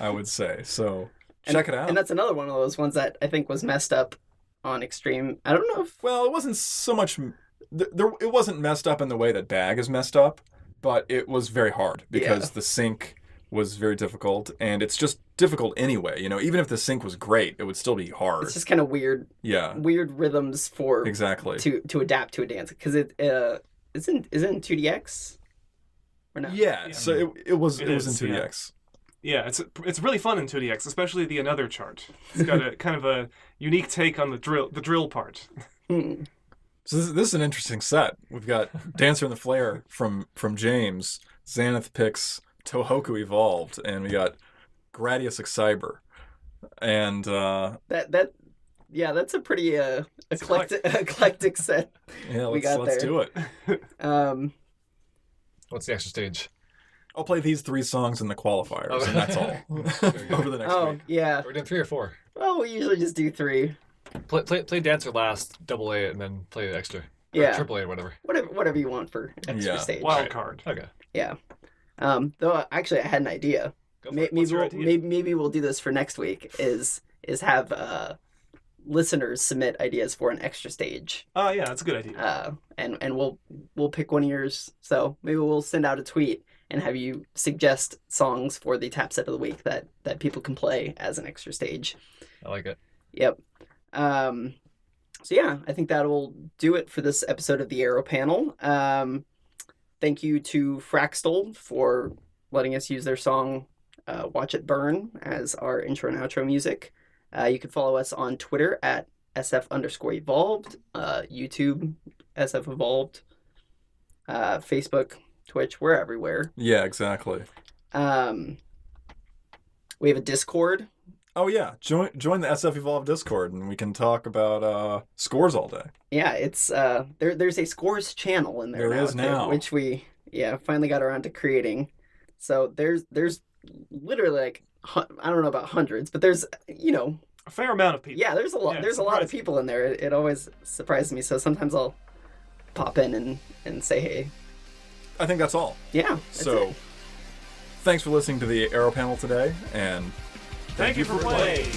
A: I would say. So check it out.
C: And that's another one of those ones that I think was messed up on Extreme. I don't know if...
A: Well, it wasn't so much... it wasn't messed up in the way that Bag is messed up, but it was very hard because the sync was very difficult, and it's just difficult anyway. You know, even if the sync was great, it would still be hard.
C: It's just kind of weird.
A: Yeah.
C: Weird rhythms for
A: Exactly.
C: to adapt to a dance because it is it in 2DX or no?
A: Yeah. So it was in
B: is,
A: 2DX.
B: Yeah, it's really fun in 2DX, especially the another chart. It's got a kind of a unique take on the drill part.
A: So this is an interesting set. We've got Dancer in the Flare from James. Xanath picks Tohoku Evolved, and we got Gradiusic Cyber. And
C: that's a pretty eclectic set.
A: Yeah,
C: let's
A: do it.
D: What's the extra stage?
A: I'll play these 3 songs in the qualifiers, and that's all. Over the next week.
C: Yeah.
D: We're doing 3 or 4.
C: Well, we usually just do 3.
D: Play Dancer last, AA it, and then play the extra.
C: Yeah.
D: Or AAA or whatever.
C: Whatever you want for extra stage.
B: Wild card.
D: Okay.
C: Yeah. Though actually I had an idea. Maybe we'll do this for next week. Is have listeners submit ideas for an extra stage.
B: Oh yeah, that's a good idea.
C: And we'll pick one of yours. So maybe we'll send out a tweet and have you suggest songs for the tap set of the week that people can play as an extra stage.
D: I like it.
C: Yep. So yeah, I think that'll do it for this episode of the Aero Panel. Thank you to Fraxtal for letting us use their song Watch It Burn as our intro and outro music. You can follow us on Twitter at SF_evolved, YouTube, SF Evolved, Facebook, Twitch, we're everywhere.
A: Yeah, exactly.
C: We have a Discord.
A: Oh yeah, join the SF Evolved Discord, and we can talk about scores all day.
C: Yeah, it's there's a scores channel in there.
A: There is now,
C: which we finally got around to creating. So there's literally like I don't know about hundreds, but there's
B: a fair amount of people.
C: Yeah, there's a lot. There's a lot of people in there. It always surprises me. So sometimes I'll pop in and say hey.
A: I think that's all.
C: Yeah.
A: So thanks for listening to the Aero Panel today, and
B: thank you for playing.